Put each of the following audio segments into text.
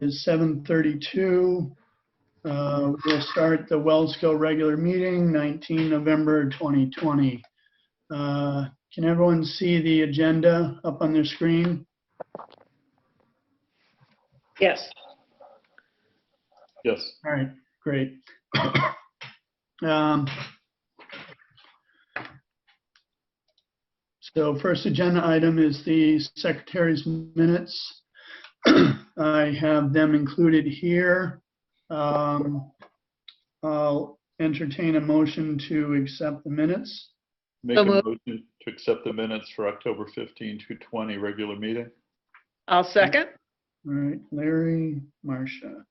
is 7:32. We'll start the Wellsco regular meeting, 19 November 2020. Can everyone see the agenda up on their screen? Yes. Yes. All right, great. So first agenda item is the secretary's minutes. I have them included here. I'll entertain a motion to accept the minutes. Make a motion to accept the minutes for October 15, 2020 regular meeting. I'll second. All right, Larry, Marcia.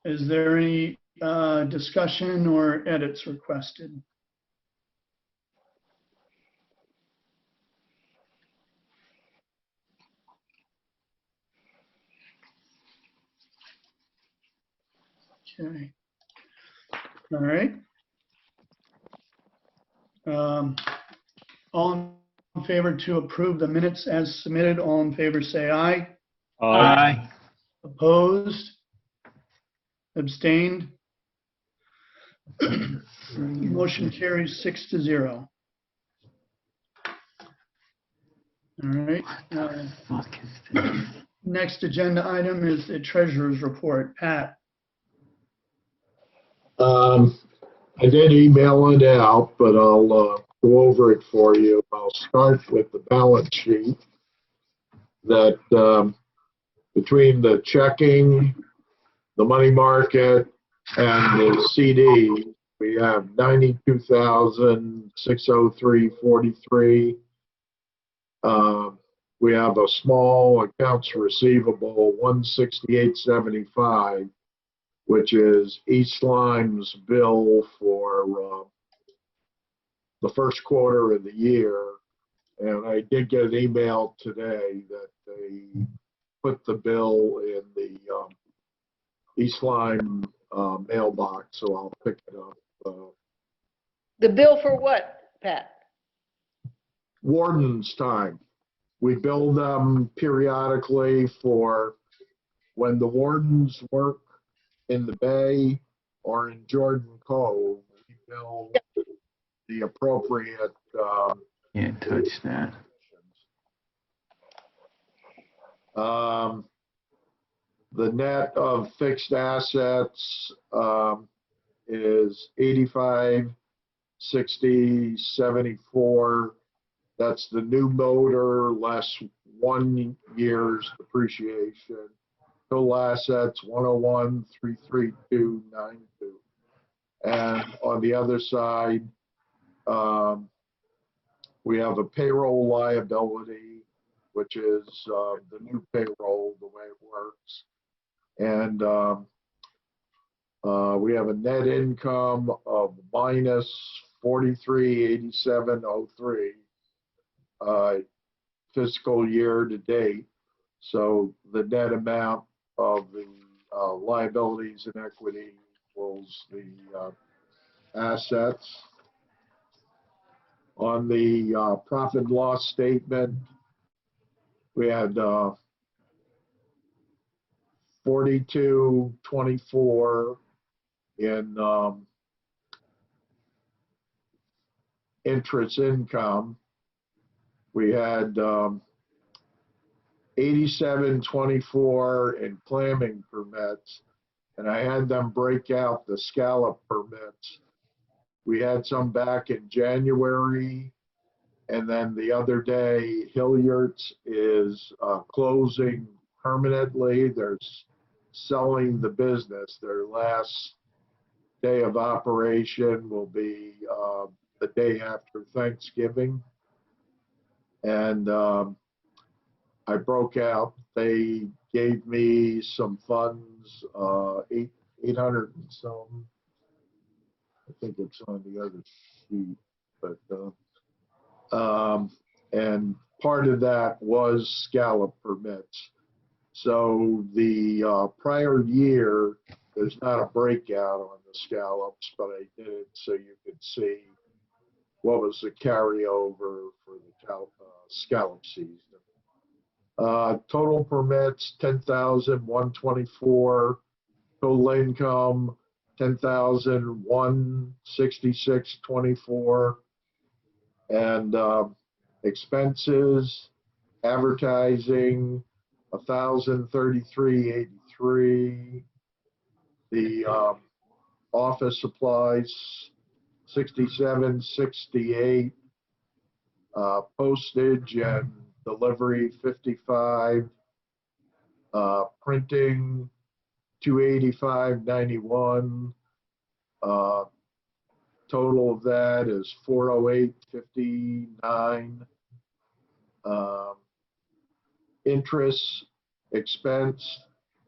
Is there any discussion or edits requested? Okay. All right. All in favor to approve the minutes as submitted, all in favor say aye. Aye. Opposed? Abstained? Motion carries 6-0. All right. Next agenda item is the treasurer's report. Pat. I did email it out, but I'll go over it for you. I'll start with the balance sheet that between the checking, the money market, and the CD, we have $92,603.43. We have a small accounts receivable, $168.75, which is East Lyme's bill for the first quarter of the year. And I did get an email today that they put the bill in the East Lyme mailbox, so I'll pick it up. The bill for what, Pat? Wardens time. We bill them periodically for when the wardens work in the bay or in Jordan Cove. We bill the appropriate. Can't touch that. The net of fixed assets is 85, 60, 74. That's the new motor less 1 year's depreciation. Total assets 101, 33292. And on the other side, we have a payroll liability, which is the new payroll, the way it works. And we have a net income of minus 4387.03 fiscal year to date. So the net amount of the liabilities and equity equals the assets. On the profit and loss statement, we had 4224 in interest income. We had 8724 in clamming permits, and I had them break out the scallop permits. We had some back in January, and then the other day, Hilliard's is closing permanently. They're selling the business. Their last day of operation will be the day after Thanksgiving. And I broke out, they gave me some funds, 800 and some. I think it's on the other sheet, but and part of that was scallop permits. So the prior year, there's not a breakout on the scallops, but I did it so you could see what was the carryover for the scallop season. Total permits, 10,124. Total income, 10,166.24. And expenses, advertising, 1,033.83. The office supplies, 67.68. Postage and delivery, 55. Printing, 285.91. Total of that is 408.59. Interest expense,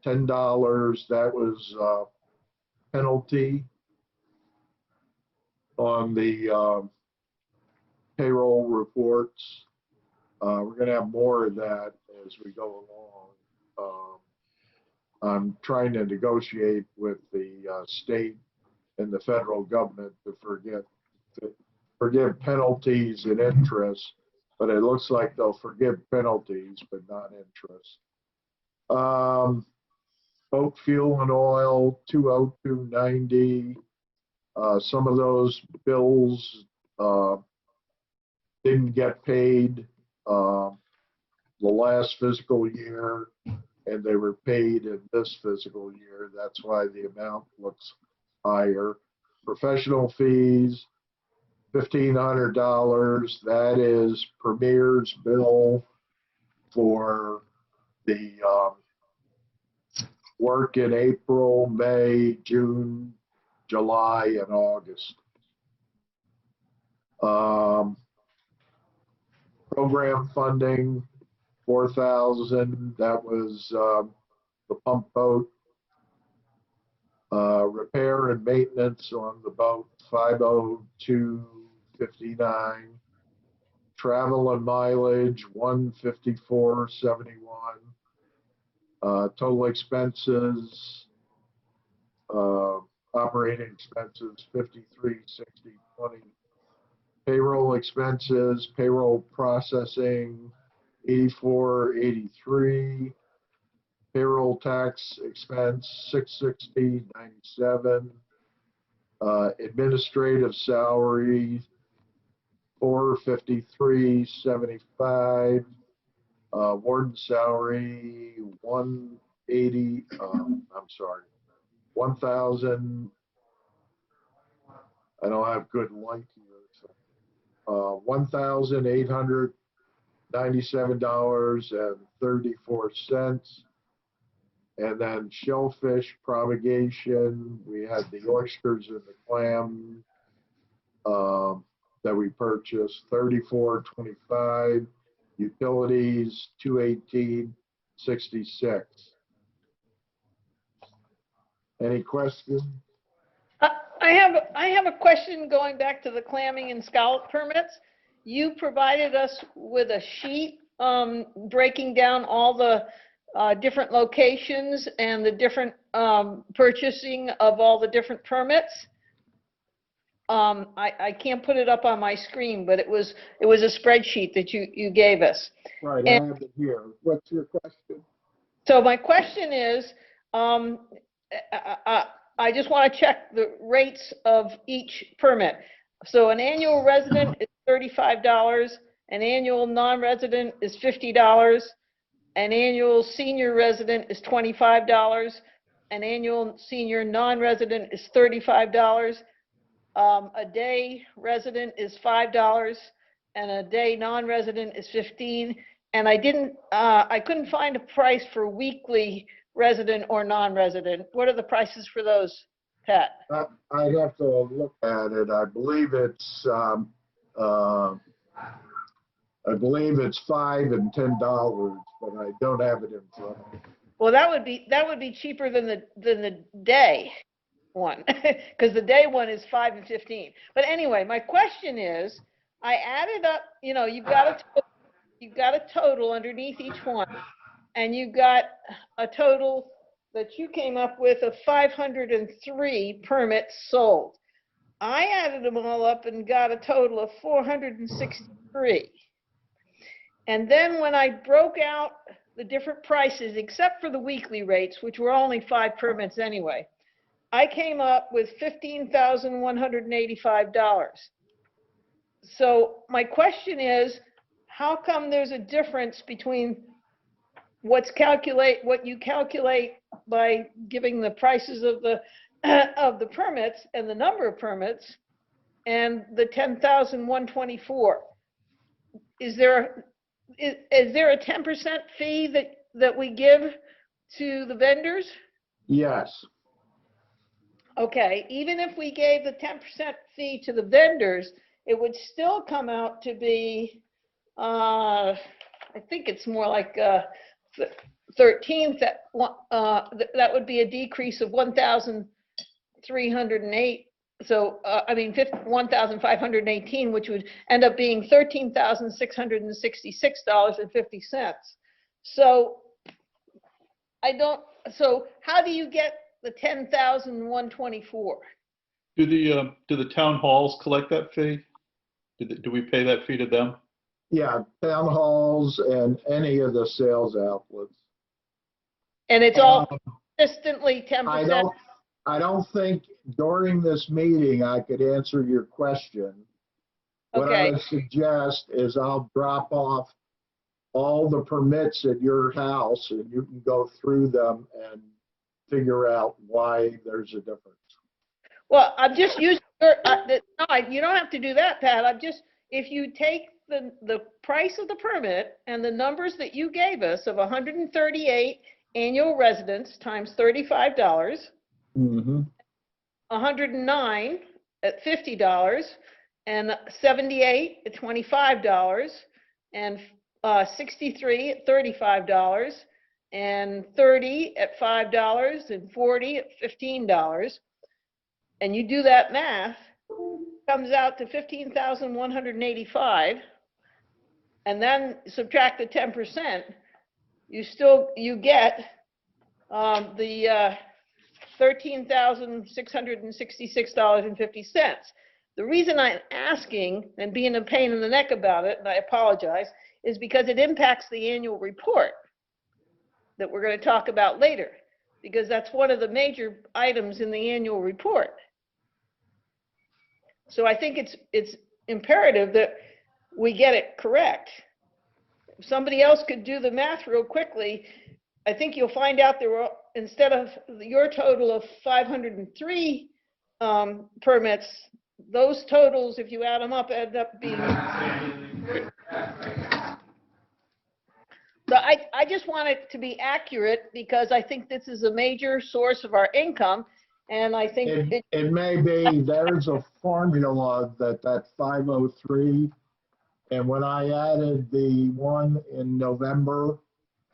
$10. That was penalty on the payroll reports. We're going to have more of that as we go along. I'm trying to negotiate with the state and the federal government to forgive penalties and interest, but it looks like they'll forgive penalties but not interest. Boat fuel and oil, 202.90. Some of those bills didn't get paid the last fiscal year, and they were paid in this fiscal year. That's why the amount looks higher. Professional fees, $1,500. That is Premier's bill for the work in April, May, June, July, and August. Program funding, $4,000. That was the pump boat. Repair and maintenance on the boat, $502.59. Travel and mileage, $154.71. Total expenses, operating expenses, $53.60.20. Payroll expenses, payroll processing, $84.83. Payroll tax expense, $660.97. Administrative salary, $453.75. Warden salary, $1,000. I don't have good light here. So, $1,897.34. And then shellfish propagation, we had the oysters and the clam that we purchased, $34.25. Utilities, $218.66. Any questions? I have a question going back to the clamming and scallop permits. You provided us with a sheet breaking down all the different locations and the different purchasing of all the different permits. I can't put it up on my screen, but it was a spreadsheet that you gave us. Right, And I have it here. What's your question? so my question is, I just want to check the rates of each permit. So an annual resident is $35, an annual non-resident is $50, an annual senior resident is $25, an annual senior non-resident is $35, a day resident is $5, and a day non-resident is $15. And I couldn't find a price for weekly resident or non-resident. What are the prices for those, Pat? I'd have to look at it. I believe it's $5 and $10, but I don't have it in front of me. Well, that would be cheaper than the day one, because the day one is $5 and $15. But anyway, my question is, I added up. You know, you've got a total underneath each one, and you got a total that you came up with of 503 permits sold. I added them all up and got a total of 463. And then when I broke out the different prices, except for the weekly rates, which were only 5 permits anyway, I came up with $15,185. So my question is, how come there's a difference between what you calculate by giving the prices of the of the permits and the number of permits and the 10,124? Is there a 10% fee that we give to the vendors? Yes, Okay, even if we gave the 10% fee to the vendors, it would still come out to be, I think it's more like 13, that would be a decrease of 1,308. So, I mean, 1,518, which would end up being $13,666.50. So so how do you get the 10,124? Do the town halls collect that fee? Do we pay that fee to them? yeah, town halls and any of the sales outlets. And it's all consistently 10%? I don't think during this meeting I could answer your question. What I Okay. would suggest is I'll drop off all the permits at your house and you can go through them and figure out why there's a difference. Well, I'm just using no, you don't have to do that, Pat. If you take the price of the permit and the numbers that you gave us of 138 annual residents times $35, Mm-hmm. 109 at $50, and 78 at $25, and 63 at $35, and 30 at $5, and 40 at $15, and you do that math, comes out to 15,185, and then subtract the 10%, you get the $13,666.50. The reason I'm asking and being a pain in the neck about it, and I apologize, is because it impacts the annual report that we're going to talk about later, because that's one of the major items in the annual report. So I think it's imperative that we get it correct. If somebody else could do the math real quickly, I think you'll find out there were, instead of your total of 503 permits, those totals, if you add them up, end up being. So I just want it to be accurate because I think this is a major source of our income, and I think It may be, there's a formula that 503, and when I added the one in November,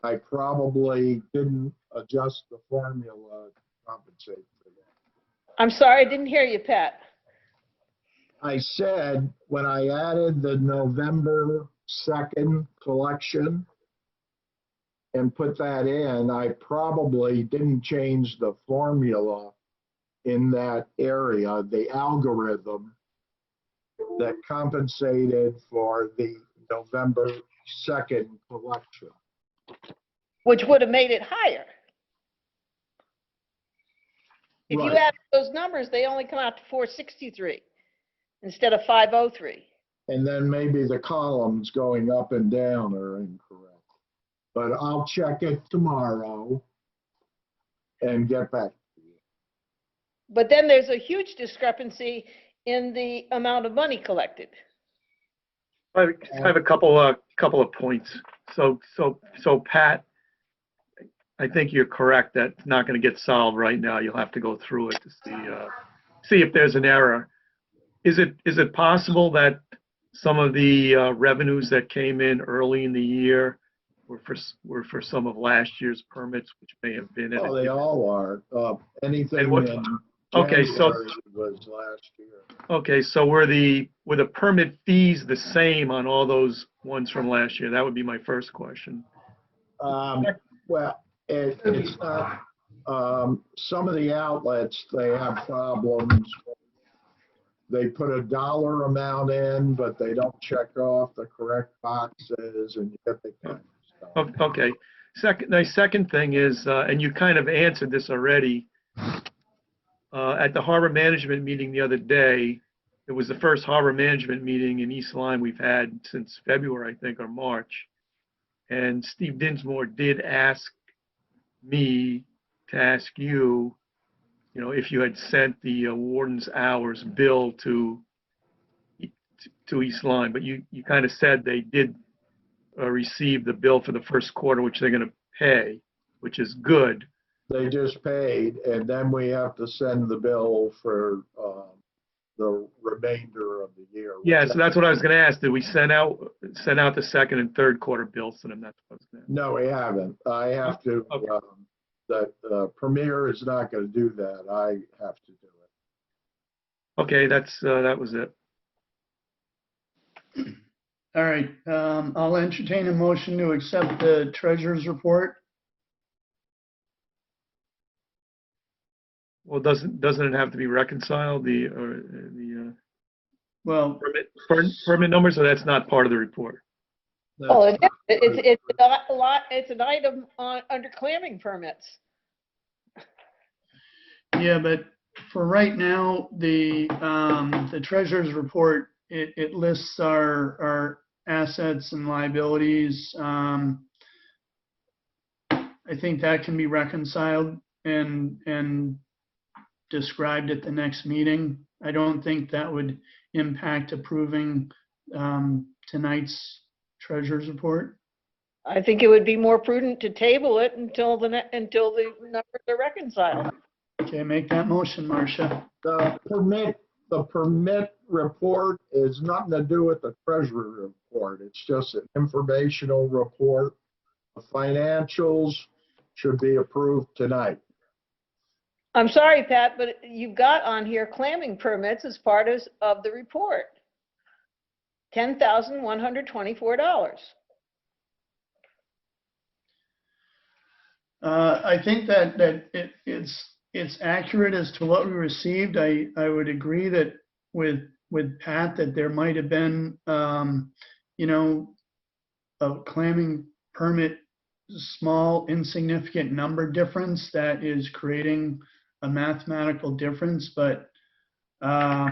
I probably didn't adjust the formula to compensate for that. I'm sorry, I didn't hear you, Pat. I said, when I added the November 2nd collection and put that in, I probably didn't change the formula in that area, the algorithm that compensated for the November 2nd collection. Which would have made it higher. If you Right. add those numbers, they only come out to 463 instead of 503. And then maybe the columns going up and down are incorrect. But I'll check it tomorrow and get back to you. But then there's a huge discrepancy in the amount of money collected. I have a couple of points. So Pat, I think you're correct that it's not going to get solved right now. You'll have to go through it to see if there's an error. Is it possible that some of the revenues that came in early in the year were for some of last year's permits, which may have been in Oh, it? they all are. Anything And what- in Okay, so January was last year. okay, so were the permit fees the same on all those ones from last year? That would be my first question. Well, it's not, some of the outlets, they have problems. They put a dollar amount in, but they don't check off the correct boxes and you get the kind of stuff. Okay, My second thing is, and you kind of answered this already, at the harbor management meeting the other day, it was the first harbor management meeting in East Lyme we've had since February, I think, or March. And Steve Dinsmore did ask me to ask you, if you had sent the warden's hours bill to East Lyme, but you kind of said they did receive the bill for the first quarter, which they're going to pay, which is good. They just paid, and then we have to send the bill for the remainder of the year. Yeah, so that's what I was going to ask. Did we send out the second and third quarter bills to them? That's what I was going to ask. No, we haven't. I have to, Okay. that Premier is not going to do that. I have to do it. Okay, that was it. All right, I'll entertain a motion to accept the treasurer's report. Well, doesn't it have to be reconciled, the Well, permit numbers, so that's not part of the report? Oh, it is. It's an item under clamming permits. yeah, but for right now, the treasurer's report, it lists our assets and liabilities. I think that can be reconciled and described at the next meeting. I don't think that would impact approving tonight's treasurer's report. I think it would be more prudent to table it until the numbers are reconciled. Okay, make that motion, Marcia. The permit report is nothing to do with the treasurer report. It's just an informational report. The financials should be approved tonight. I'm sorry, Pat, but you've got on here clamming permits as part of the report. $10,124. I think that it's accurate as to what we received. I would agree that with Pat that there might have been, a clamming permit, small insignificant number difference that is creating a mathematical difference, but I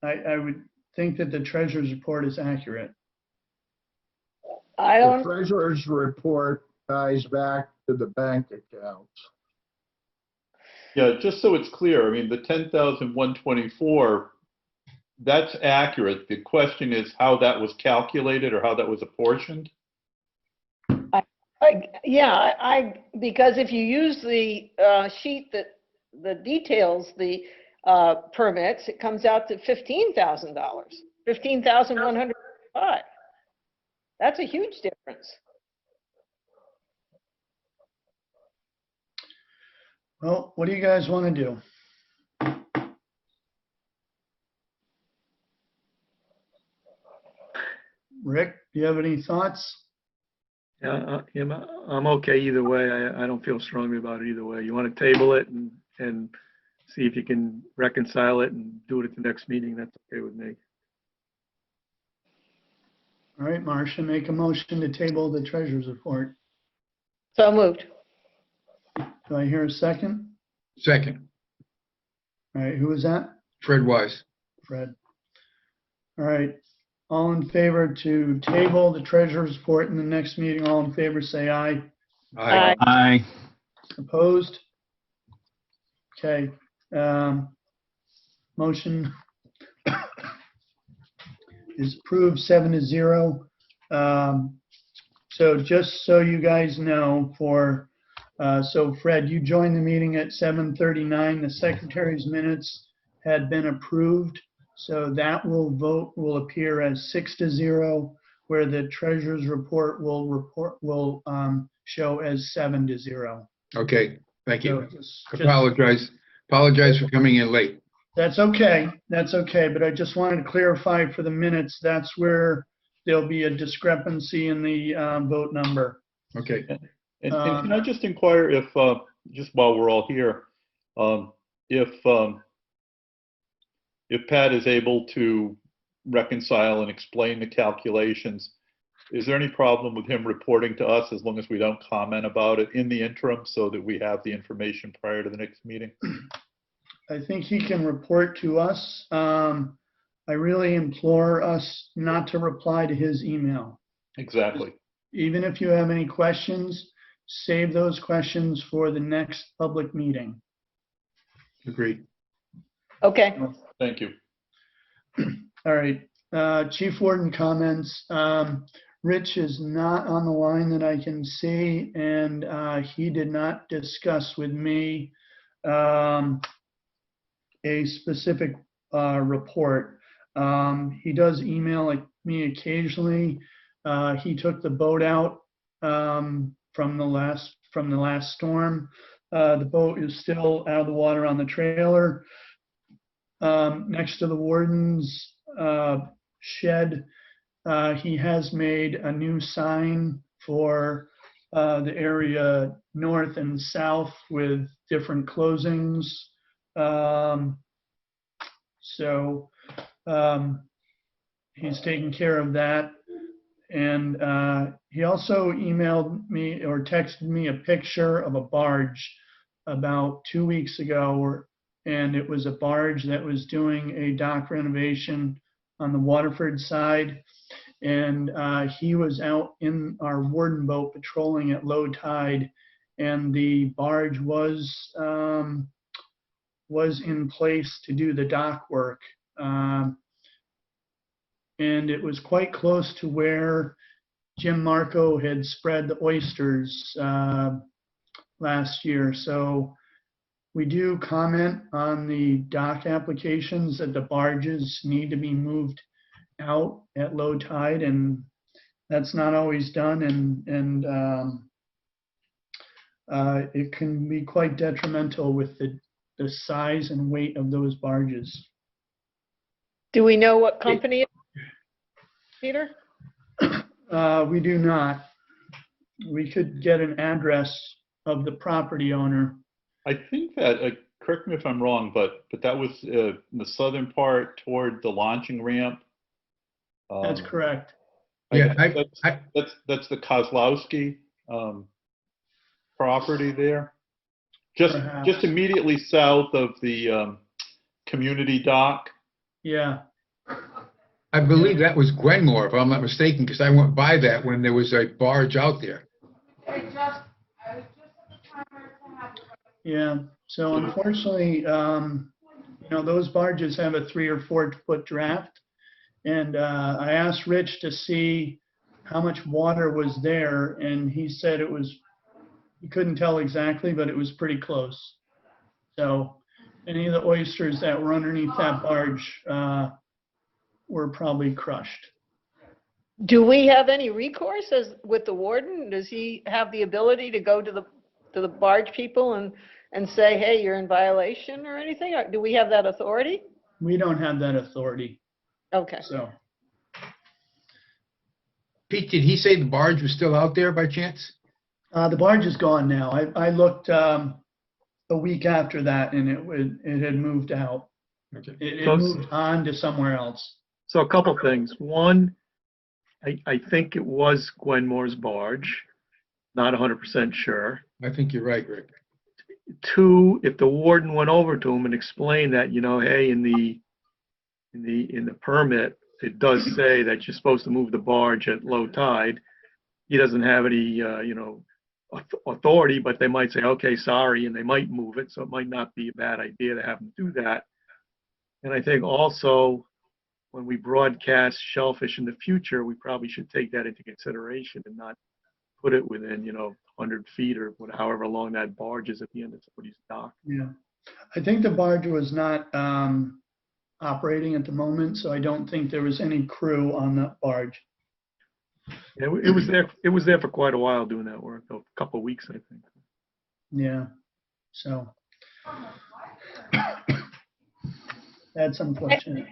would think that the treasurer's report is accurate. The treasurer's report ties back to the bank accounts. Yeah, just so it's clear, I mean, the 10,124, that's accurate. The question is how that was calculated or how that was apportioned. Because if you use the sheet that details the permits, it comes out to $15,000, $15,105. That's a huge difference. Well, what do you guys want to do? Rick, do you have any thoughts? Yeah, I'm okay either way. I don't feel strongly about it either way. You want to table it and see if you can reconcile it and do it at the next meeting, that's okay with me. All right, Marcia, make a motion to table the treasurer's report. So moved. Do I hear a second? Second, All right, who was that? Fred Wise. Fred. All right, all in favor to table the treasurer's report in the next meeting, all in favor, say aye. Aye. Aye. Opposed? Okay, motion is approved 7-0. So just so you guys know, so Fred, you joined the meeting at 7:39. The secretary's minutes had been approved, so that will appear as 6-0, where the treasurer's report will show as 7-0. Okay, thank So you. just- Apologize for coming in late. That's okay, but I just wanted to clarify for the minutes, that's where there'll be a discrepancy in the vote number. Okay, And can I just inquire if, just while we're all here, if Pat is able to reconcile and explain the calculations, Is there any problem with him reporting to us as long as we don't comment about it in the interim so that we have the information prior to the next meeting? I think he can report to us. I really implore us not to reply to his email. Exactly. Even if you have any questions, save those questions for the next public meeting. Agreed. Okay, Thank you. All right, Chief Warden comments. Rich is not on the line that I can see, and he did not discuss with me a specific report. He does email me occasionally. He took the boat out from the last storm. The boat is still out of the water on the trailer. Next to the warden's shed, he has made a new sign for the area north and south with different closings. So he's taking care of that. And he also emailed me or texted me a picture of a barge about 2 weeks ago, and it was a barge that was doing a dock renovation on the Waterford side. And he was out in our warden boat patrolling at low tide, and the barge was in place to do the dock work. And it was quite close to where Jim Marco had spread the oysters last year. So we do comment on the dock applications that the barges need to be moved out at low tide, and that's not always done, and it can be quite detrimental with the size and weight of those barges. do we know what company, it is, Peter? We do not. We could get an address of the property owner. I think that, correct me if I'm wrong, but that was in the southern part toward the launching ramp. That's correct. Yeah, That's the Kozlowski property there. Just Perhaps. immediately south of the community dock. Yeah. I believe that was Gwenmore, if I'm not mistaken, because I went by that when there was a barge out there. Yeah. So unfortunately, those barges have a 3 or 4 foot draft. And I asked Rich to see how much water was there, and he said he couldn't tell exactly, but it was pretty close. So any of the oysters that were underneath that barge were probably crushed. Do we have any recourse with the warden? Does he have the ability to go to the barge people and say, hey, you're in violation or anything? Or do we have that authority? We don't have that authority. Okay. So Pete, did he say the barge was still out there by chance? the barge is gone now. I looked a week after that, and it had moved out. Okay. It So- moved on to somewhere else. So a couple things. One, I think it was Gwenmore's barge, not 100% sure. I think you're right, Rick. Two, if the warden went over to him and explained that, hey, in the permit, it does say that you're supposed to move the barge at low tide. He doesn't have any, authority, but they might say, okay, sorry, and they might move it. So it might not be a bad idea to have them do that. And I think also when we broadcast shellfish in the future, we probably should take that into consideration and not put it within, 100 feet or however long that barge is at the end of somebody's dock. Yeah. I think the barge was not operating at the moment, so I don't think there was any crew on that barge. It was there. It was there for quite a while doing that work, a couple of weeks, I think. Yeah. So that's unfortunate.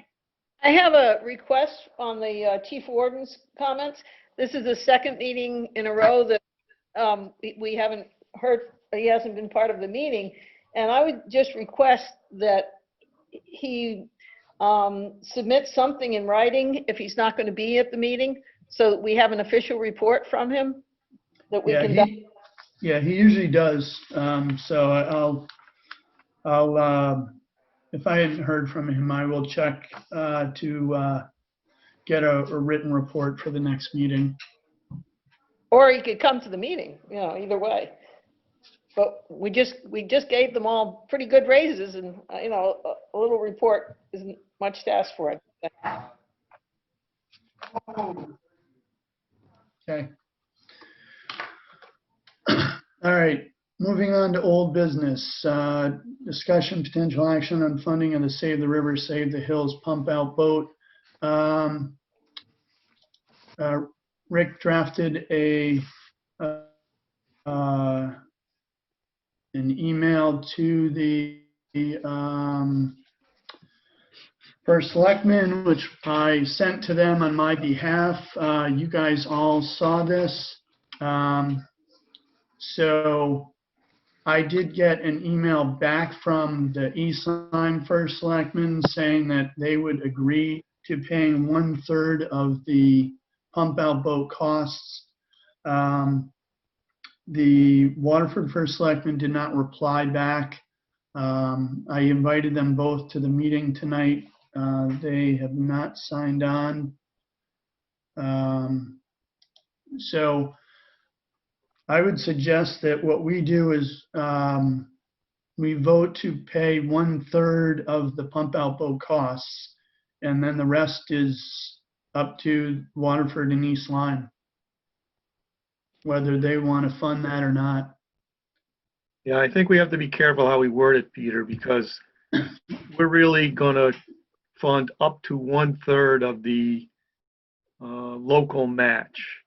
I have a request on the Chief Warden's comments. This is the second meeting in a row that we haven't heard, he hasn't been part of the meeting. And I would just request that he submit something in writing if he's not going to be at the meeting, So we have an official report from him that we Yeah, can, he usually does. So if I hadn't heard from him, I will check to get a written report for the next meeting. or he could come to the meeting, either way. But we just gave them all pretty good raises, and, a little report isn't much to ask for. Okay. All right, moving on to old business. Discussion, potential action on funding of the Save the River, Save the Hills pump out boat. Rick drafted an email to the first selectman, which I sent to them on my behalf. You guys all saw this. So I did get an email back from the East Lyme first selectman saying that they would agree to paying 1/3 of the pump out boat costs. The Waterford first selectman did not reply back. I invited them both to the meeting tonight. They have not signed on. So I would suggest that what we do is we vote to pay 1/3 of the pump out boat costs, and then the rest is up to Waterford and East Lyme, whether they want to fund that or not. Yeah, I think we have to be careful how we word it, Peter, because we're really gonna fund up to 1/3 of the local match.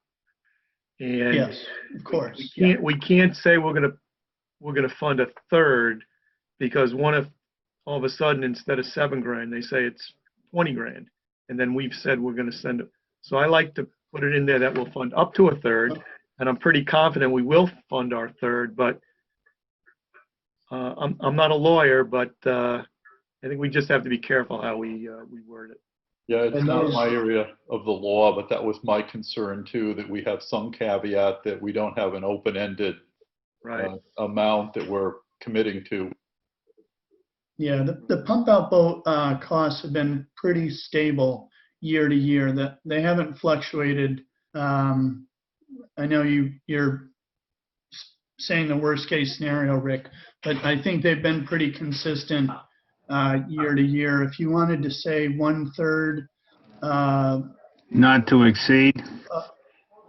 And Yes, of course. we can't say we're gonna fund 1/3, because all of a sudden, instead of $7,000, they say it's $20,000. And then we've said we're gonna send it. So I like to put it in there that we'll fund up to 1/3, and I'm pretty confident we will fund our 1/3, but I'm not a lawyer, but I think we just have to be careful how we word it. Yeah, it's And not those- my area of the law, but that was my concern too, that we have some caveat that we don't have an open-ended Right. amount that we're committing to. Yeah, the pump out boat costs have been pretty stable year to year. That they haven't fluctuated. I know you're saying the worst case scenario, Rick, but I think they've been pretty consistent year to year. If you wanted to say 1/3, Not to exceed.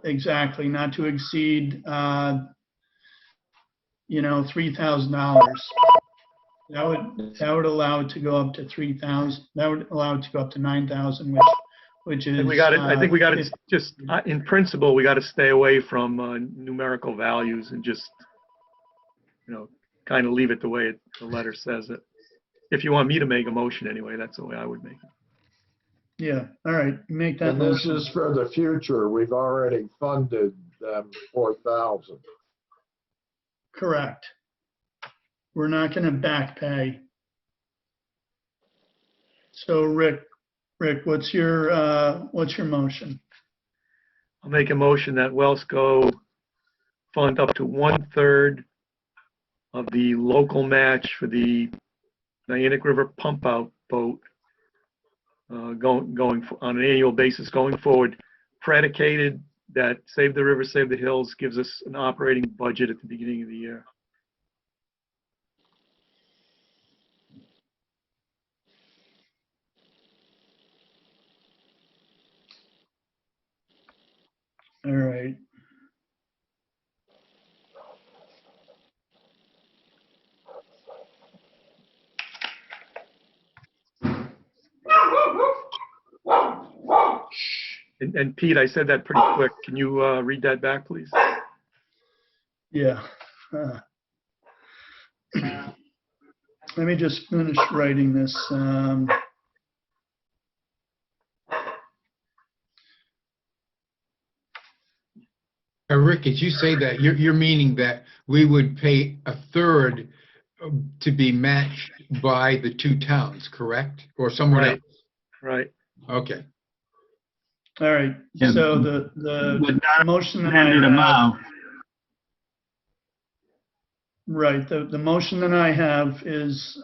exactly, not to exceed, $3,000. That would allow it to go up to 3,000. That would allow it to go up to 9,000, which is. I think we got to just, in principle, we got to stay away from numerical values and just, kind of leave it the way the letter says it. If you want me to make a motion anyway, that's the way I would make it. Yeah, all right, make that And this motion. is for the future. We've already funded them 4,000. Correct. We're not going to back pay. So Rick, what's your motion? I'll make a motion that Wellsco fund up to 1/3 of the local match for the Niantic River pump out boat going on an annual basis going forward, predicated that Save the River, Save the Hills gives us an operating budget at the beginning of the year. All right. And Pete, I said that pretty quick. Can you read that back, please? Yeah. Let me just finish writing this. Rick, as you say that, you're meaning that we would pay 1/3 to be matched by the two towns, correct? Or someone Right. else? Right. Okay. All right, Yeah, so the With not motion that I amended have, amount, right, the motion that I have is,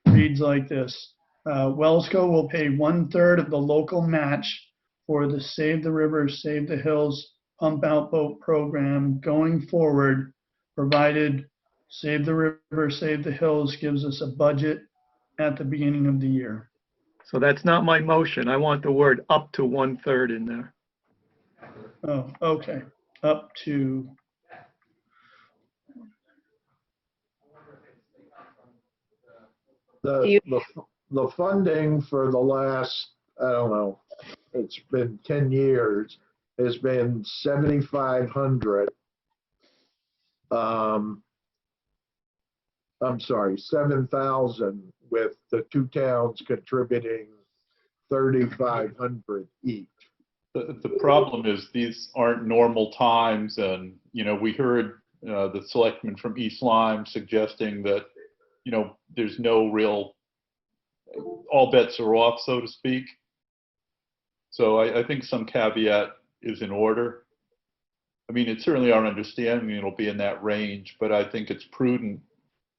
reads like this. Wellsco will pay 1/3 of the local match for the Save the River, Save the Hills Pump Out Boat program going forward, provided Save the River, Save the Hills gives us a budget at the beginning of the year. So that's not my motion. I want the word up to 1/3 in there. Oh, okay, up to, The, the funding for the last, I don't know, it's been 10 years, has been 7,500. I'm sorry, 7,000, with the two towns contributing 3,500 each. The problem is these aren't normal times, and, we heard the selectman from East Lyme suggesting that, there's no real, all bets are off, so to speak. So I think some caveat is in order. I mean, it's certainly our understanding it'll be in that range, but I think it's prudent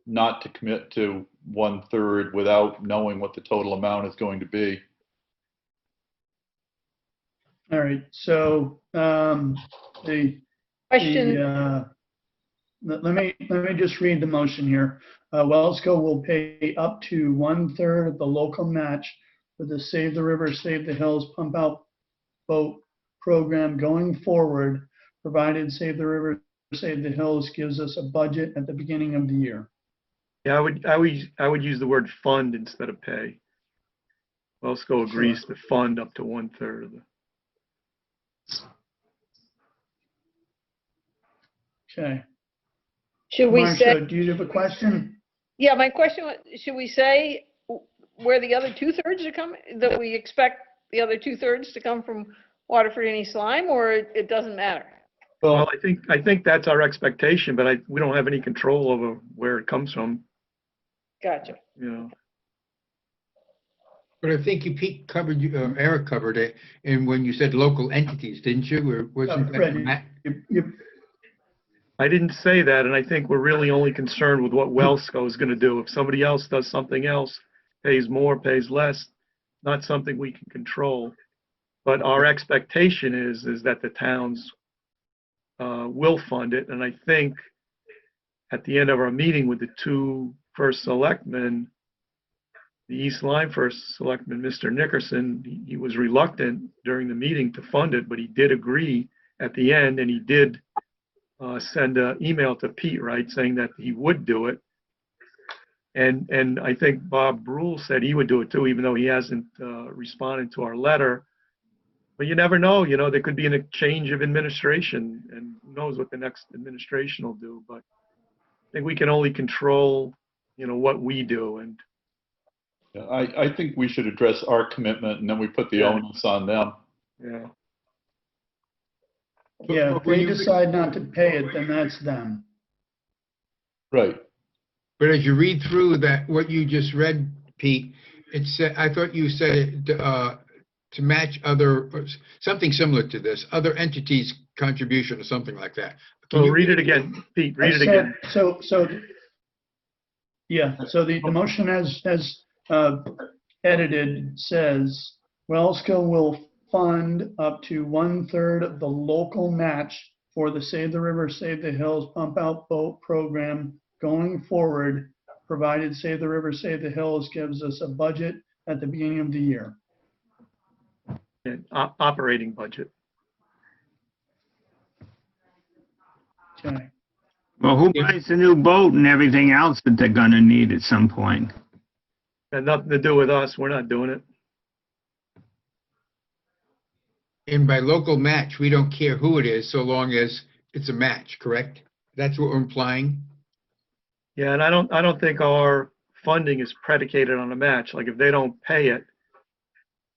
not to commit to 1/3 without knowing what the total amount is going to be. all right, so, Question, let me just read the motion here. Wellsco will pay up to 1/3 of the local match for the Save the River, Save the Hills Pump Out Boat program going forward, provided Save the River, Save the Hills gives us a budget at the beginning of the year. Yeah, I would use the word fund instead of pay. Wellsco agrees to fund up to 1/3 of the. Okay. should we say, Marcia, do you have a question? yeah, my question was, should we say where the other 2/3 are coming, that we expect the other 2/3 to come from Waterford and East Lyme, or it doesn't matter? Well, I think that's our expectation, but we don't have any control over where it comes from, Gotcha. but I think Pete covered, Eric covered it, and when you said local entities, didn't you? Or wasn't that Fred, Matt? I didn't say that, and I think we're really only concerned with what Wellsco is going to do. If somebody else does something else, pays more, pays less, not something we can control. But our expectation is that the towns will fund it, and I think at the end of our meeting with the two first selectmen, the East Lyme first selectman, Mr. Nickerson, he was reluctant during the meeting to fund it, but he did agree at the end, and he did send an email to Pete, right, saying that he would do it. And I think Bob Brule said he would do it too, even though he hasn't responded to our letter. But you never know, there could be a change of administration, and who knows what the next administration will do. But I think we can only control, what we do. And Yeah, I think we should address our commitment, and then we put the Yeah. onus on them. yeah, Yeah, if But when they you- decide not to pay it, then that's them. Right. But as you read through that, what you just read, Pete, it said, I thought you said to match other, something similar to this, other entities' contribution or something like that. Can so you read it again, Pete, read it I again. said- So the motion as edited says, Wellsco will fund up to 1/3 of the local match for the Save the River, Save the Hills Pump Out Boat program going forward, provided Save the River, Save the Hills gives us a budget at the beginning of the year. And operating budget. Okay. Well, who buys the new boat and everything else that they're gonna need at some point? Got nothing to do with us. We're not doing it. And by local match, we don't care who it is, so long as it's a match, correct? That's what we're implying? Yeah, and I don't think our funding is predicated on a match. Like if they don't pay it,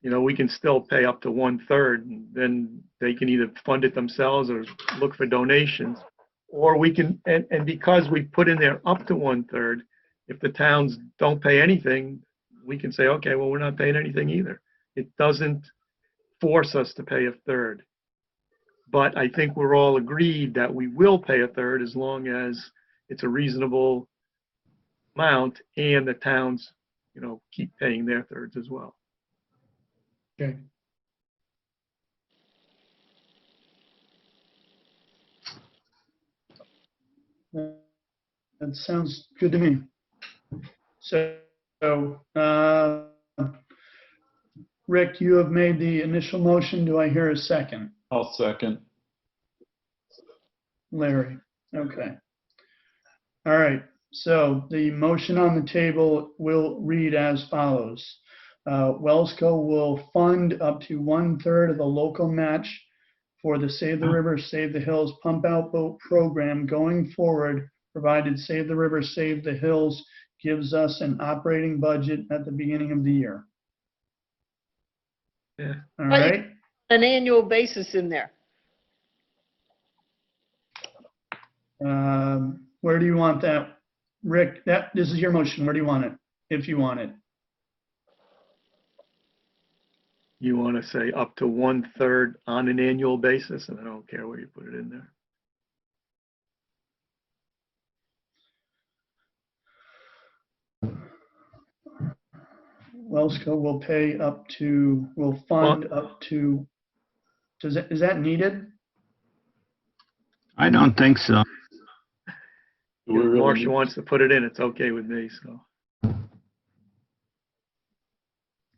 we can still pay up to 1/3, and then they can either fund it themselves or look for donations. Or we can, and because we put in there up to 1/3, if the towns don't pay anything, we can say, okay, well, we're not paying anything either. It doesn't force us to pay a third. But I think we're all agreed that we will pay a third as long as it's a reasonable amount and the towns, keep paying their thirds as well. Okay. That sounds good to me. So, Rick, you have made the initial motion. Do I hear a second? I'll second. Larry, okay. All right, so the motion on the table will read as follows. Wellsco will fund up to 1/3 of the local match for the Save the River, Save the Hills pump out boat program going forward, provided Save the River, Save the Hills gives us an operating budget at the beginning of the year. Yeah. All right, An annual basis in there. where do you want that? Rick, this is your motion. Where do you want it? If you want it. You want to say up to 1/3 on an annual basis, and I don't care where you put it in there. Wellsco will fund up to, is that needed? I don't think so. Do we really Marcia need- wants to put it in, it's okay with me, so.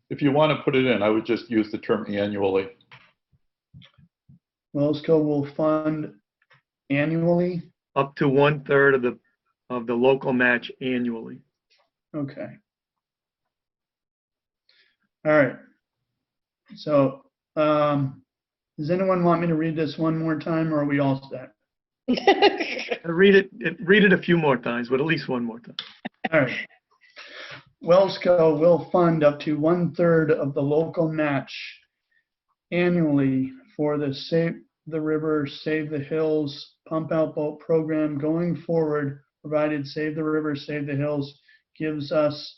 If you want to put it in, I would just use the term annually. Wellsco will fund annually? Up to 1/3 of the local match annually. Okay. All right. So, does anyone want me to read this one more time, or are we all set? Read it a few more times, but at least one more time. All right. Wellsco will fund up to 1/3 of the local match annually for the Save the River, Save the Hills pump out boat program going forward, provided Save the River, Save the Hills gives us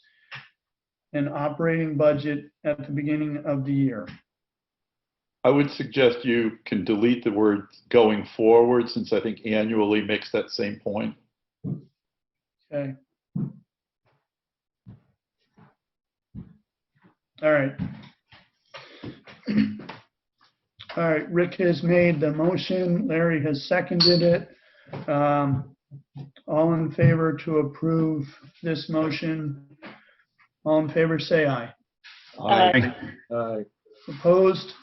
an operating budget at the beginning of the year. I would suggest you can delete the word going forward, since I think annually makes that same point. Okay. All right. All right, Rick has made the motion, Larry has seconded it. All in favor to approve this motion? All in favor, say aye. Opposed?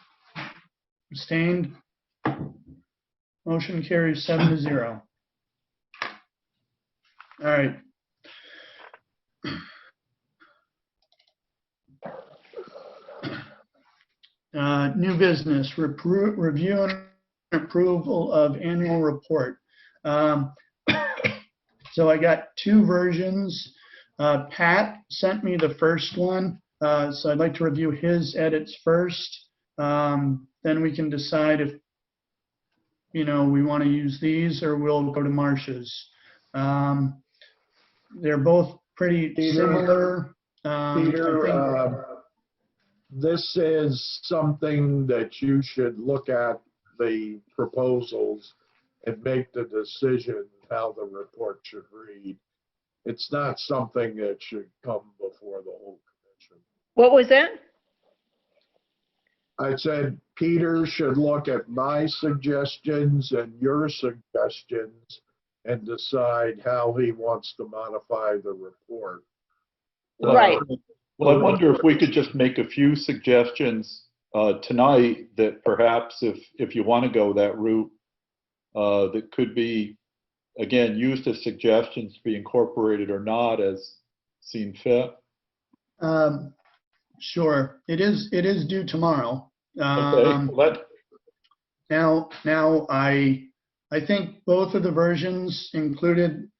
Abstained? Motion carries 7-0. All right. New business, review and approval of annual report. So I got two versions. Pat sent me the first one, so I'd like to review his edits first. Then we can decide if, we want to use these or we'll go to Marcia's. They're both pretty similar. Peter, this is something that you should look at the proposals and make the decision how the report should read. It's not something that should come before the whole commission. What was that? I said Peter should look at my suggestions and your suggestions and decide how he wants to modify the report. Right. Well, I wonder if we could just make a few suggestions tonight that perhaps if you want to go that route, that could be, again, used as suggestions to be incorporated or not as seen fit. Sure, it is due tomorrow. Okay. Now I think both of the versions included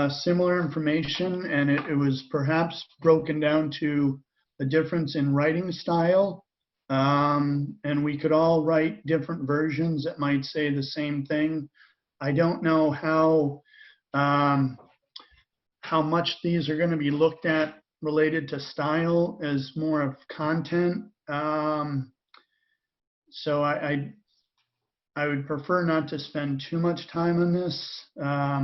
similar information, and it was perhaps broken down to a difference in writing style. And we could all write different versions that might say the same thing. I don't know how much these are going to be looked at related to style as more of content. So I would prefer not to spend too much time on this. I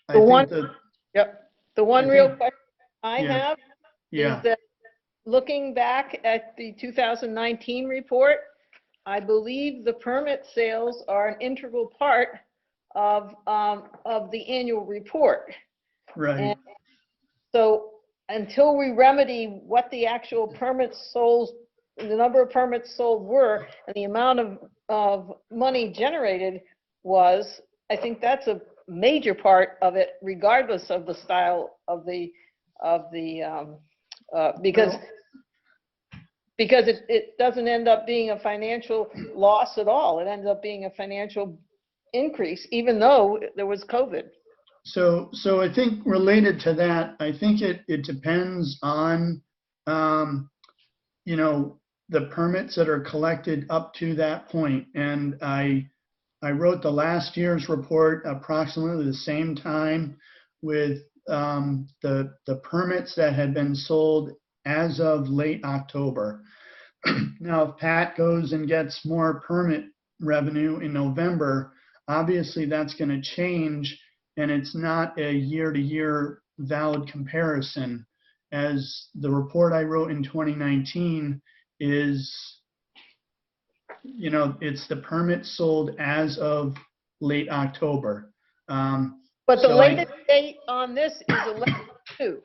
The one- think that, Yep. The one I real think- question I yeah, have yeah, is that looking back at the 2019 report, I believe the permit sales are an integral part of the annual report. right. And so until we remedy what the actual permits sold, the number of permits sold were, and the amount of money generated was, I think that's a major part of it, regardless of the style of the, because it doesn't end up being a financial loss at all. It ends up being a financial increase, even though there was COVID. So I think related to that, I think it depends on, you know, the permits that are collected up to that point. And I wrote the last year's report approximately the same time with the permits that had been sold as of late October. Now, if Pat goes and gets more permit revenue in November, obviously that's going to change, and it's not a year-to-year valid comparison, as the report I wrote in 2019 is, you know, it's the permits sold as of late October. But the So latest date on this is 11/2,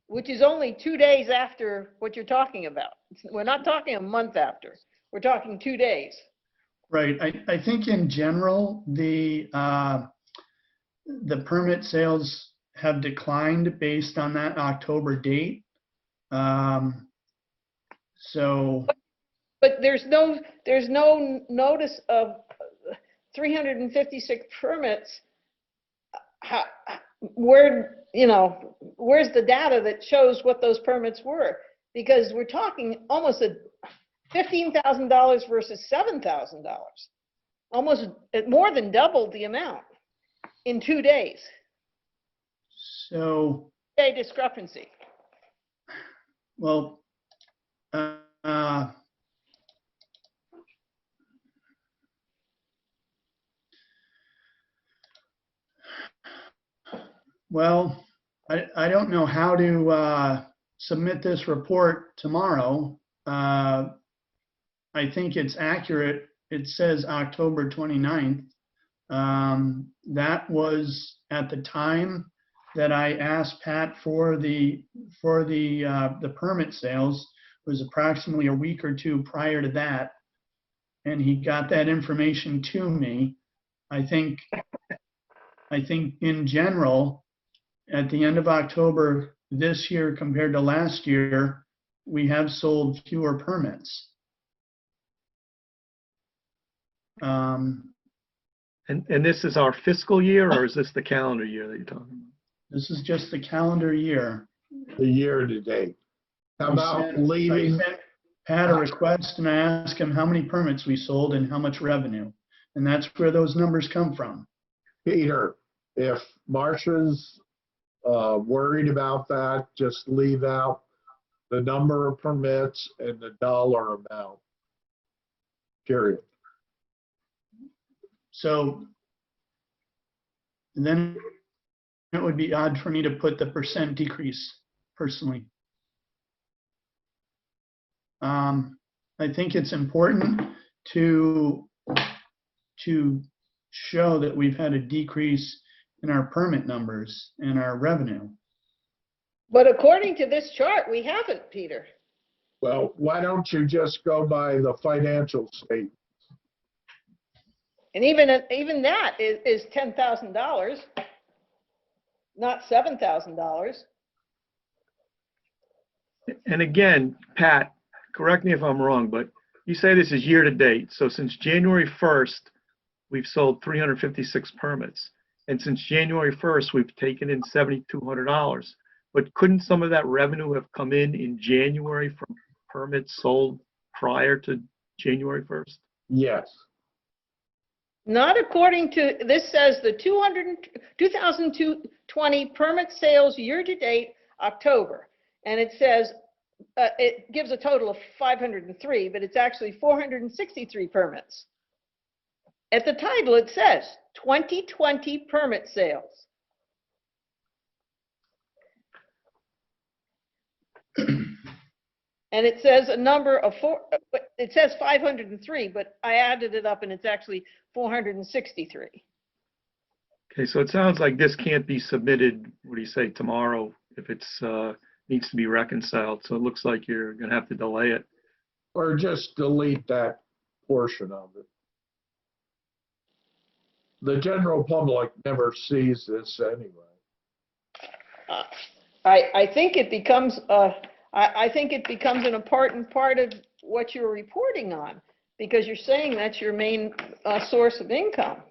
which is only 2 days after what you're talking about. We're not talking a month after. We're talking 2 days. Right. I think in general, the permit sales have declined based on that October date. So, But there's no notice of 356 permits. How, where's the data that shows what those permits were? Because we're talking almost $15,000 versus $7,000, almost more than doubled the amount in 2 days. so, Day discrepancy. well, well, I don't know how to submit this report tomorrow. I think it's accurate. It says October 29th. That was at the time that I asked Pat for the permit sales. It was approximately a week or two prior to that, and he got that information to me. I think in general, at the end of October this year compared to last year, we have sold fewer permits. And this is our fiscal year, or is this the calendar year that you're talking about? This is just the calendar year. The year to date. How I about sent leaving, Pat a request and I asked him how many permits we sold and how much revenue. And that's where those numbers come from. Peter, if Marcia's worried about that, just leave out the number of permits and the dollar amount. Period. So then it would be odd for me to put the percent decrease personally. I think it's important to show that we've had a decrease in our permit numbers and our revenue. But according to this chart, we haven't, Peter. Well, why don't you just go by the financial statement? And even that is $10,000, not $7,000. And again, Pat, correct me if I'm wrong, but you say this is year to date. So since January 1st, we've sold 356 permits. And since January 1st, we've taken in $7,200. But couldn't some of that revenue have come in January from permits sold prior to January 1st? Yes. Not according to, this says the 2020 permit sales year to date, October. And it says it gives a total of 503, but it's actually 463 permits. At the title, it says 2020 permit sales. And it says a number of it says 503, but I added it up and it's actually 463. Okay, so it sounds like this can't be submitted, what do you say, tomorrow, if it's, needs to be reconciled. So it looks like you're gonna have to delay it. Or just delete that portion of it. The general public never sees this anyway. I think it becomes I think it becomes an important part of what you're reporting on, because you're saying that's your main source of income.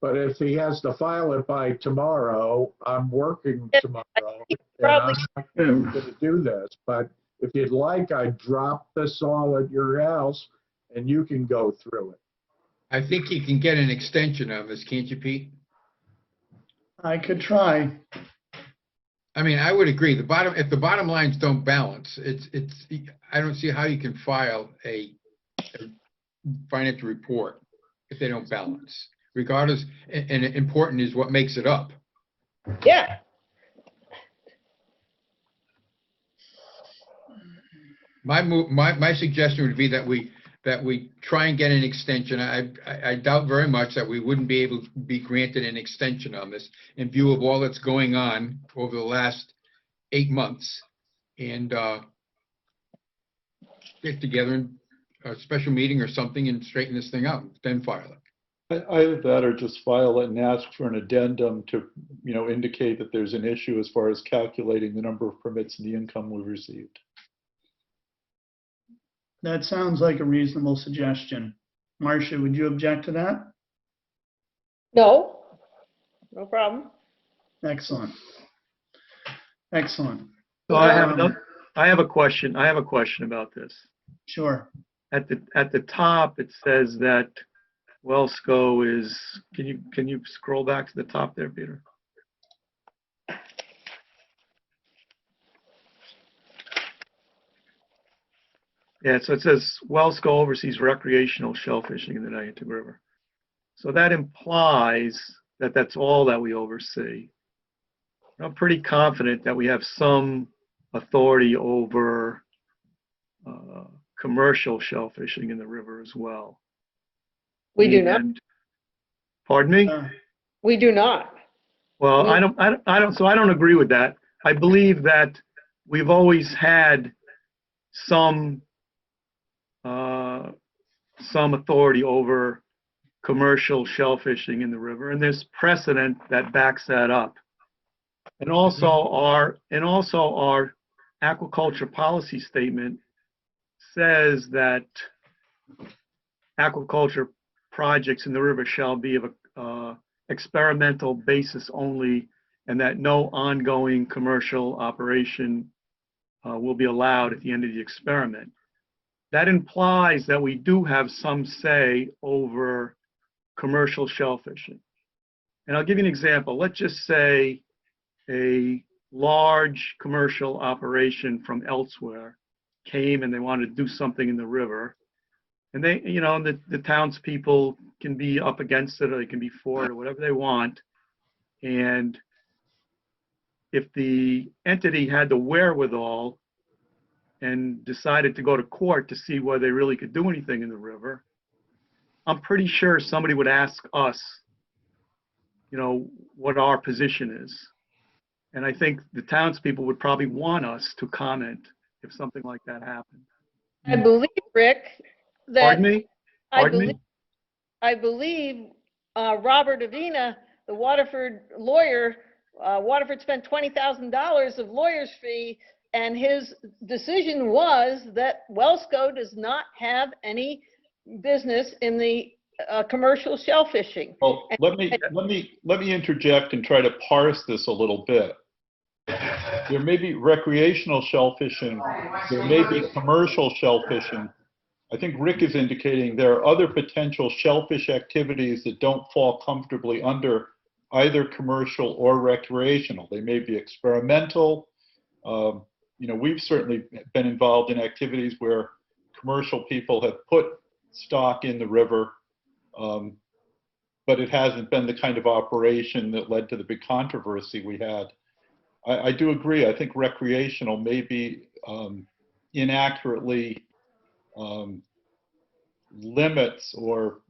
But if he has to file it by tomorrow, I'm working tomorrow. And Probably. I'm not going to do this. But if you'd like, I drop this all at your house and you can go through it. I think you can get an extension of this, can't you, Pete? I could try. I mean, I would agree. If the bottom lines don't balance, I don't see how you can file a financial report if they don't balance. Regardless, and important is what makes it up. Yeah. My suggestion would be that we try and get an extension. I doubt very much that we wouldn't be able to be granted an extension on this in view of all that's going on over the last 8 months, and get together in a special meeting or something and straighten this thing out, then file it. Either that or just file it and ask for an addendum to, indicate that there's an issue as far as calculating the number of permits and the income we've received. That sounds like a reasonable suggestion. Marcia, would you object to that? No. No problem. Excellent. Excellent. So I have a question. I have a question about this. Sure. At the top, it says that Wellsco is, can you scroll back to the top there, Peter? Yeah, so it says Wellsco oversees recreational shellfishing in the Niantic River. So that implies that that's all that we oversee. I'm pretty confident that we have some authority over commercial shellfishing in the river as well. We do not. Pardon me? We do not. Well, I don't agree with that. I believe that we've always had some authority over commercial shellfishing in the river, and there's precedent that backs that up. And also our aquaculture policy statement says that aquaculture projects in the river shall be of a experimental basis only, and that no ongoing commercial operation will be allowed at the end of the experiment. That implies that we do have some say over commercial shellfishing. And I'll give you an example. Let's just say a large commercial operation from elsewhere came and they wanted to do something in the river. And they, the townspeople can be up against it or they can be for it or whatever they want. And if the entity had the wherewithal and decided to go to court to see whether they really could do anything in the river, I'm pretty sure somebody would ask us, what our position is. And I think the townspeople would probably want us to comment if something like that happened. I believe, Rick, that Pardon me? I believe Robert Avina, the Waterford lawyer, Waterford spent $20,000 of lawyer's fee, and his decision was that Wellsco does not have any business in the commercial shellfishing. Well, let me interject and try to parse this a little bit. There may be recreational shellfishing, there may be commercial shellfishing. I think Rick is indicating there are other potential shellfish activities that don't fall comfortably under either commercial or recreational. They may be experimental. we've certainly been involved in activities where commercial people have put stock in the river, but it hasn't been the kind of operation that led to the big controversy we had. I do agree. I think recreational may be inaccurately limits or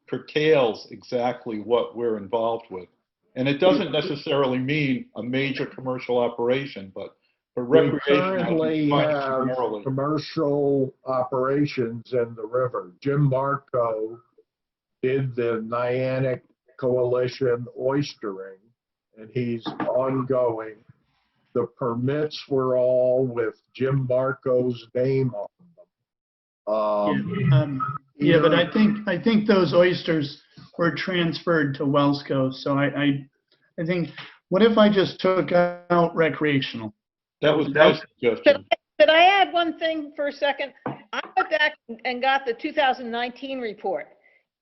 curtails exactly what we're involved with. And it doesn't necessarily mean a major commercial operation, but We recreational. currently have primarily. commercial operations in the river. Jim Marco did the Niantic Coalition oystering, and he's ongoing. The permits were all with Jim Marco's name on them. Yeah, but I think those oysters were transferred to Wellsco. So I think, what if I just took out recreational? That was my suggestion. Could I add one thing for a second? I went back and got the 2019 report,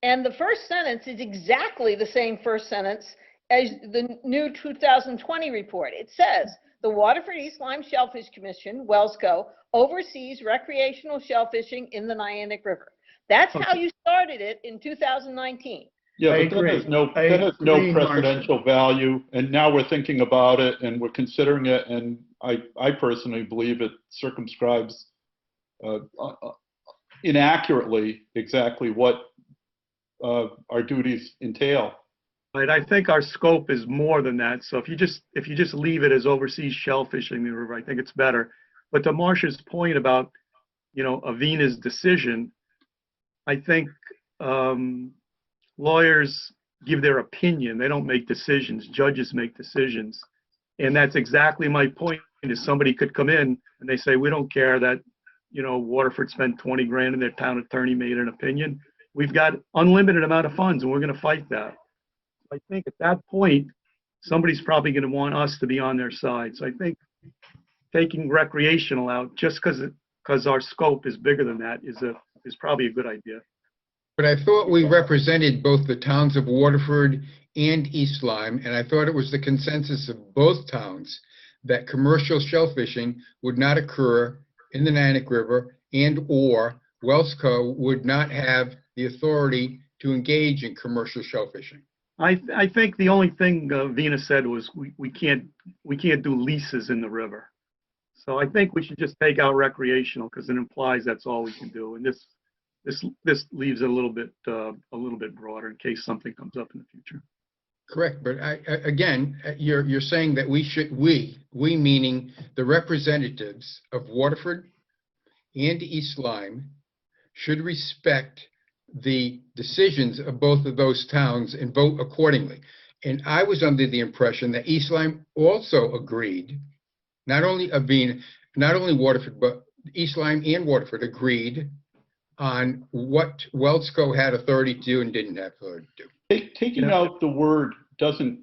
and the first sentence is exactly the same first sentence as the new 2020 report. It says, the Waterford-East Lyme Shellfish Commission, Wellsco, oversees recreational shellfishing in the Niantic River. That's how you started it in 2019. Yeah, I but that agree. has no Marcia. precedential value, and now we're thinking about it and we're considering it, and I personally believe it circumscribes inaccurately exactly what our duties entail. Right, I think our scope is more than that. So if you just leave it as overseas shellfishing in the river, I think it's better. But to Marcia's point about, Avena's decision, I think lawyers give their opinion. They don't make decisions. Judges make decisions. And that's exactly my point, is somebody could come in and they say, we don't care that, Waterford spent 20 grand and their town attorney made an opinion. We've got unlimited amount of funds and we're going to fight that. I think at that point, somebody's probably going to want us to be on their side. So I think taking recreational out just because our scope is bigger than that is probably a good idea. But I thought we represented both the towns of Waterford and East Lyme, and I thought it was the consensus of both towns that commercial shellfishing would not occur in the Niantic River, and/or Wellsco would not have the authority to engage in commercial shellfishing. I think the only thing Vina said was we can't do leases in the river. So I think we should just take out recreational because it implies that's all we can do. And this leaves it a little bit broader in case something comes up in the future. Correct, but again, you're saying that we meaning the representatives of Waterford and East Lyme, should respect the decisions of both of those towns and vote accordingly. And I was under the impression that East Lyme also agreed, not only Waterford, but East Lyme and Waterford agreed on what Wellsco had authority to do and didn't have authority to do. Taking out the word doesn't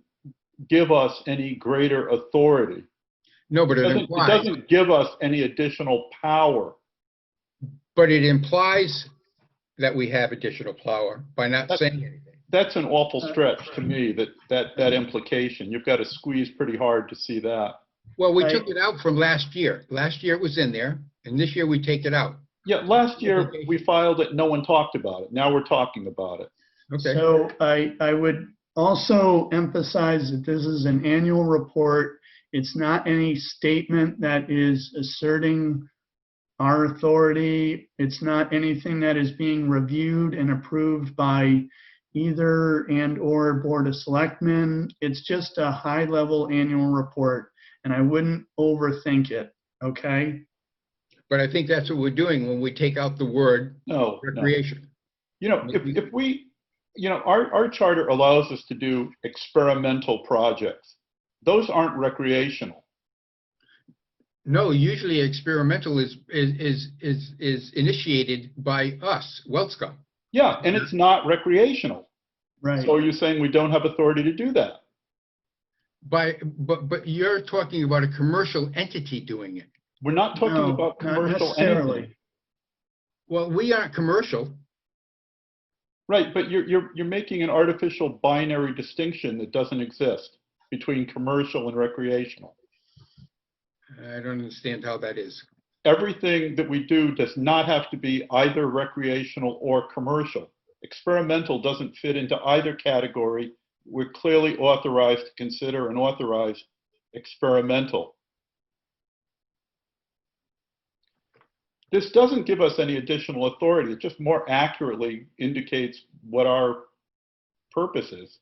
give us any greater authority. No, but It doesn't give us any additional power. But it implies that we have additional power by not saying anything. That's an awful stretch to me, that implication. You've got to squeeze pretty hard to see that. Well, we took it out from last year. Last year it was in there, and this year we take it out. Yeah, last year we filed it, no one talked about it. Now we're talking about it. Okay. So I would also emphasize that this is an annual report. It's not any statement that is asserting our authority. It's not anything that is being reviewed and approved by either and/or Board of Selectmen. It's just a high-level annual report, and I wouldn't overthink it, okay? But I think that's what we're doing when we take out the word No. recreation. If we, our charter allows us to do experimental projects. Those aren't recreational. No, usually experimental is initiated by us, Wellsco. Yeah, and it's not recreational. Right. So you're saying we don't have authority to do that? But you're talking about a commercial entity doing it. We're not talking No, about not commercial necessarily. anything. Well, we aren't commercial. Right, but you're making an artificial binary distinction that doesn't exist between commercial and recreational. I don't understand how that is. Everything that we do does not have to be either recreational or commercial. Experimental doesn't fit into either category. We're clearly authorized to consider and authorize experimental. This doesn't give us any additional authority. It just more accurately indicates what our purpose is.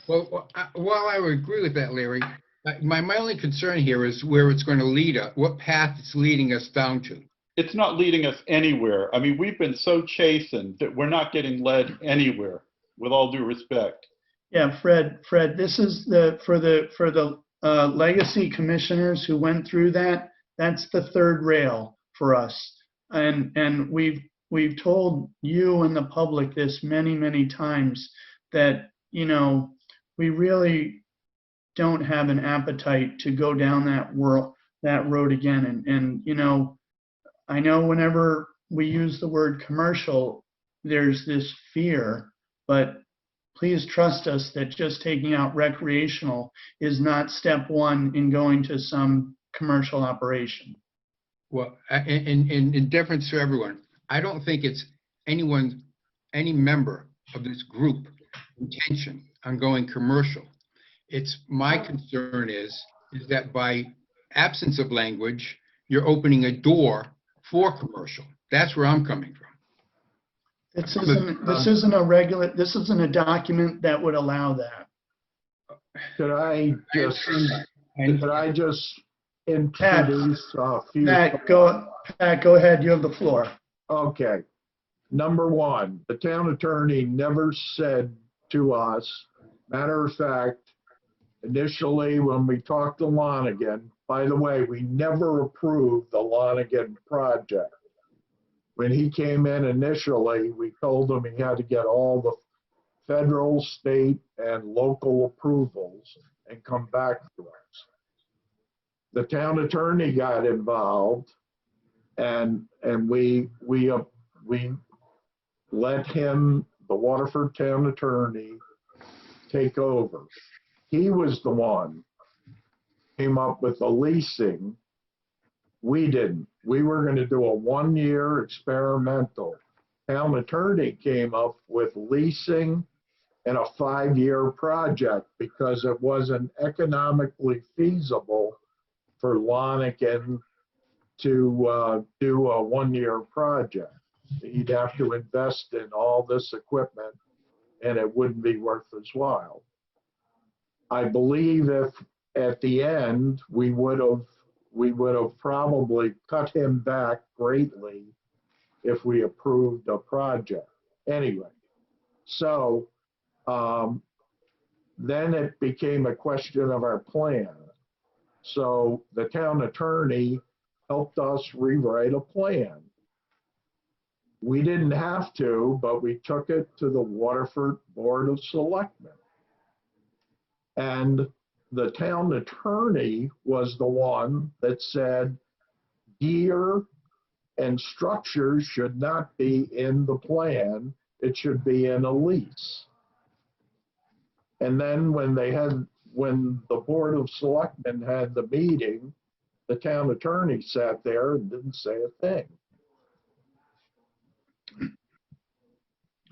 Well, while I would agree with that, Larry, my only concern here is where it's going to lead us, what path it's leading us down to. It's not leading us anywhere. I mean, we've been so chastened that we're not getting led anywhere, with all due respect. Yeah, Fred, this is for the legacy commissioners who went through that. That's the third rail for us. And we've told you and the public this many times that, you know, we really don't have an appetite to go down that road again. And you know, I know whenever we use the word commercial, there's this fear, but please trust us that just taking out recreational is not step one in going to some commercial operation. Well, in deference to everyone, I don't think it's any member of this group intention on going commercial. It's my concern is that by absence of language, you're opening a door for commercial. That's where I'm coming from. This isn't a document that would allow that. Could I just introduce a few? Pat, go ahead. You have the floor. Okay. Number one, the town attorney never said to us, matter of fact, initially when we talked to Lonigan, by the way, we never approved the Lonigan project. When he came in initially, we told him he had to get all the federal, state, and local approvals and come back to us. The town attorney got involved, and we let him, the Waterford town attorney, take over. He was the one came up with the leasing. We didn't. We were going to do a 1-year experimental. Town attorney came up with leasing and a 5-year project because it wasn't economically feasible for Lonigan to do a 1-year project. He'd have to invest in all this equipment and it wouldn't be worth his while. I believe if at the end we would have probably cut him back greatly if we approved a project. Anyway, so then it became a question of our plan. So the town attorney helped us rewrite a plan. We didn't have to, but we took it to the Waterford Board of Selectmen. And the town attorney was the one that said gear and structures should not be in the plan. It should be in a lease. And then when the Board of Selectmen had the meeting, the town attorney sat there and didn't say a thing.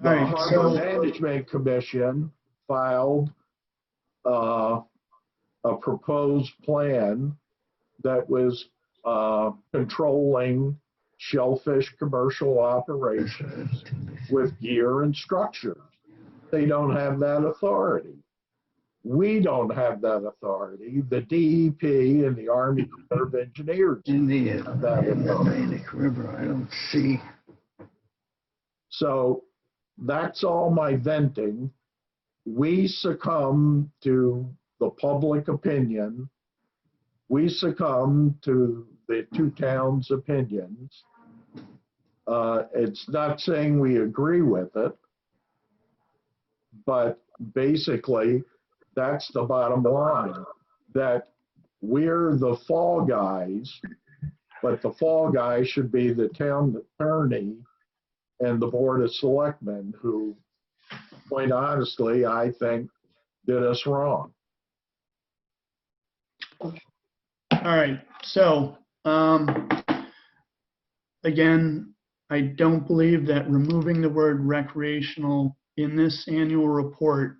The Harbor Management Commission filed a proposed plan that was controlling shellfish commercial operations with gear and structures. They don't have that authority. We don't have that authority. The DEP and the Army Corps of Engineers In the have that authority. Atlantic River, I don't see. So that's all my venting. We succumb to the public opinion. We succumb to the two towns' opinions. It's not saying we agree with it, but basically that's the bottom line, that we're the fall guys, but the fall guy should be the town attorney and the Board of Selectmen, who, quite honestly, I think did us wrong. All right, so, again, I don't believe that removing the word recreational in this annual report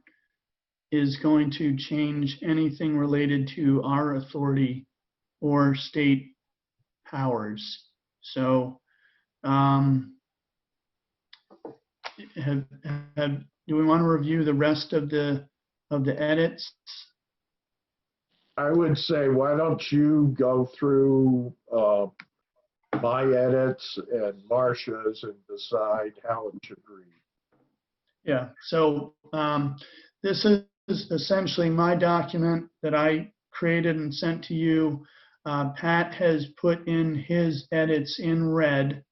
is going to change anything related to our authority or state powers. So, have, do we want to review the rest of the edits? I would say, why don't you go through my edits and Marcia's and decide how it should read. Yeah, so this is essentially my document that I created and sent to you. Pat has put in his edits in red.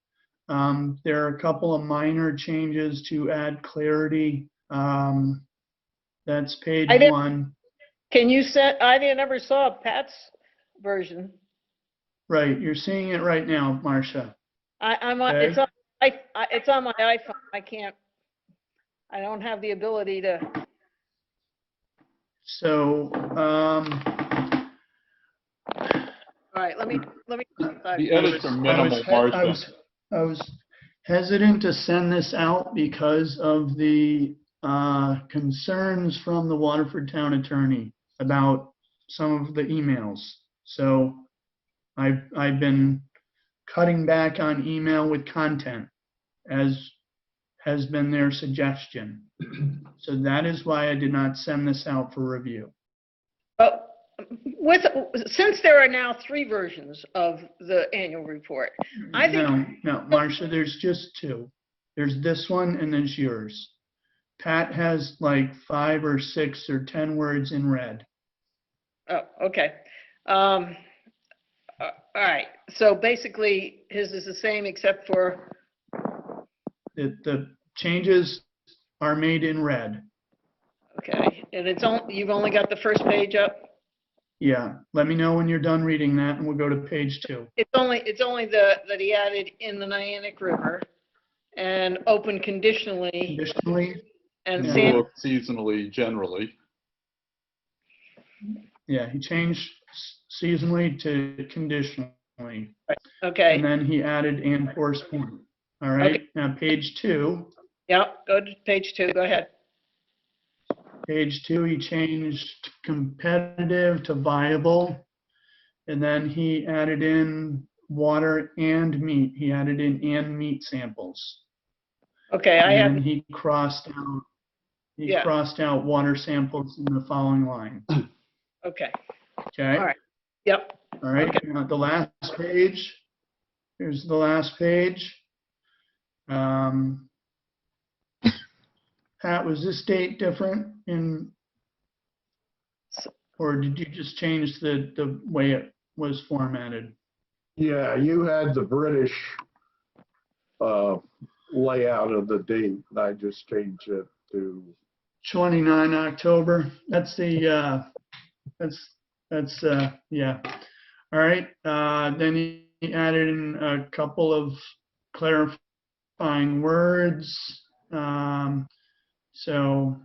There are a couple of minor changes to add clarity. That's page I didn't- 1. Can you set, never saw Pat's version. Right, you're seeing it right now, Marcia. I'm on, Okay. it's on my iPhone. I don't have the ability to. So, All right, let me. The edits are minimal, Marcia. I was hesitant to send this out because of the concerns from the Waterford Town Attorney about some of the emails. So I've been cutting back on email with content, as has been their suggestion. So that is why I did not send this out for review. Since there are now 3 versions of the annual report, I think. No, Marcia, there's just 2. There's this one and there's yours. Pat has like 5 or 6 or 10 words in red. Oh, okay. All right. So basically, his is the same except for. The changes are made in red. Okay, and you've only got the first page up? Yeah, let me know when you're done reading that and we'll go to page 2. It's only that he added in the Niantic River and open conditionally Conditionally, and Yeah. sand. Seasonally, generally. yeah, he changed seasonally to conditionally. Okay, And then he added and force point. All right, Okay. now page 2. yeah, go to page 2, go ahead. Page 2, he changed competitive to viable. And then he added in water and meat. He added in and meat samples. Okay, I And then have, he crossed out, Yeah. crossed out water samples in the following line. okay, Okay? All right. Yep, All right, Okay. now the last page. Here's the last page. Pat, was this date different or did you just change the way it was formatted? Yeah, you had the British layout of the date, and I just changed it to, 29 October. That's the, yeah. All right, then he added in a couple of clarifying words. So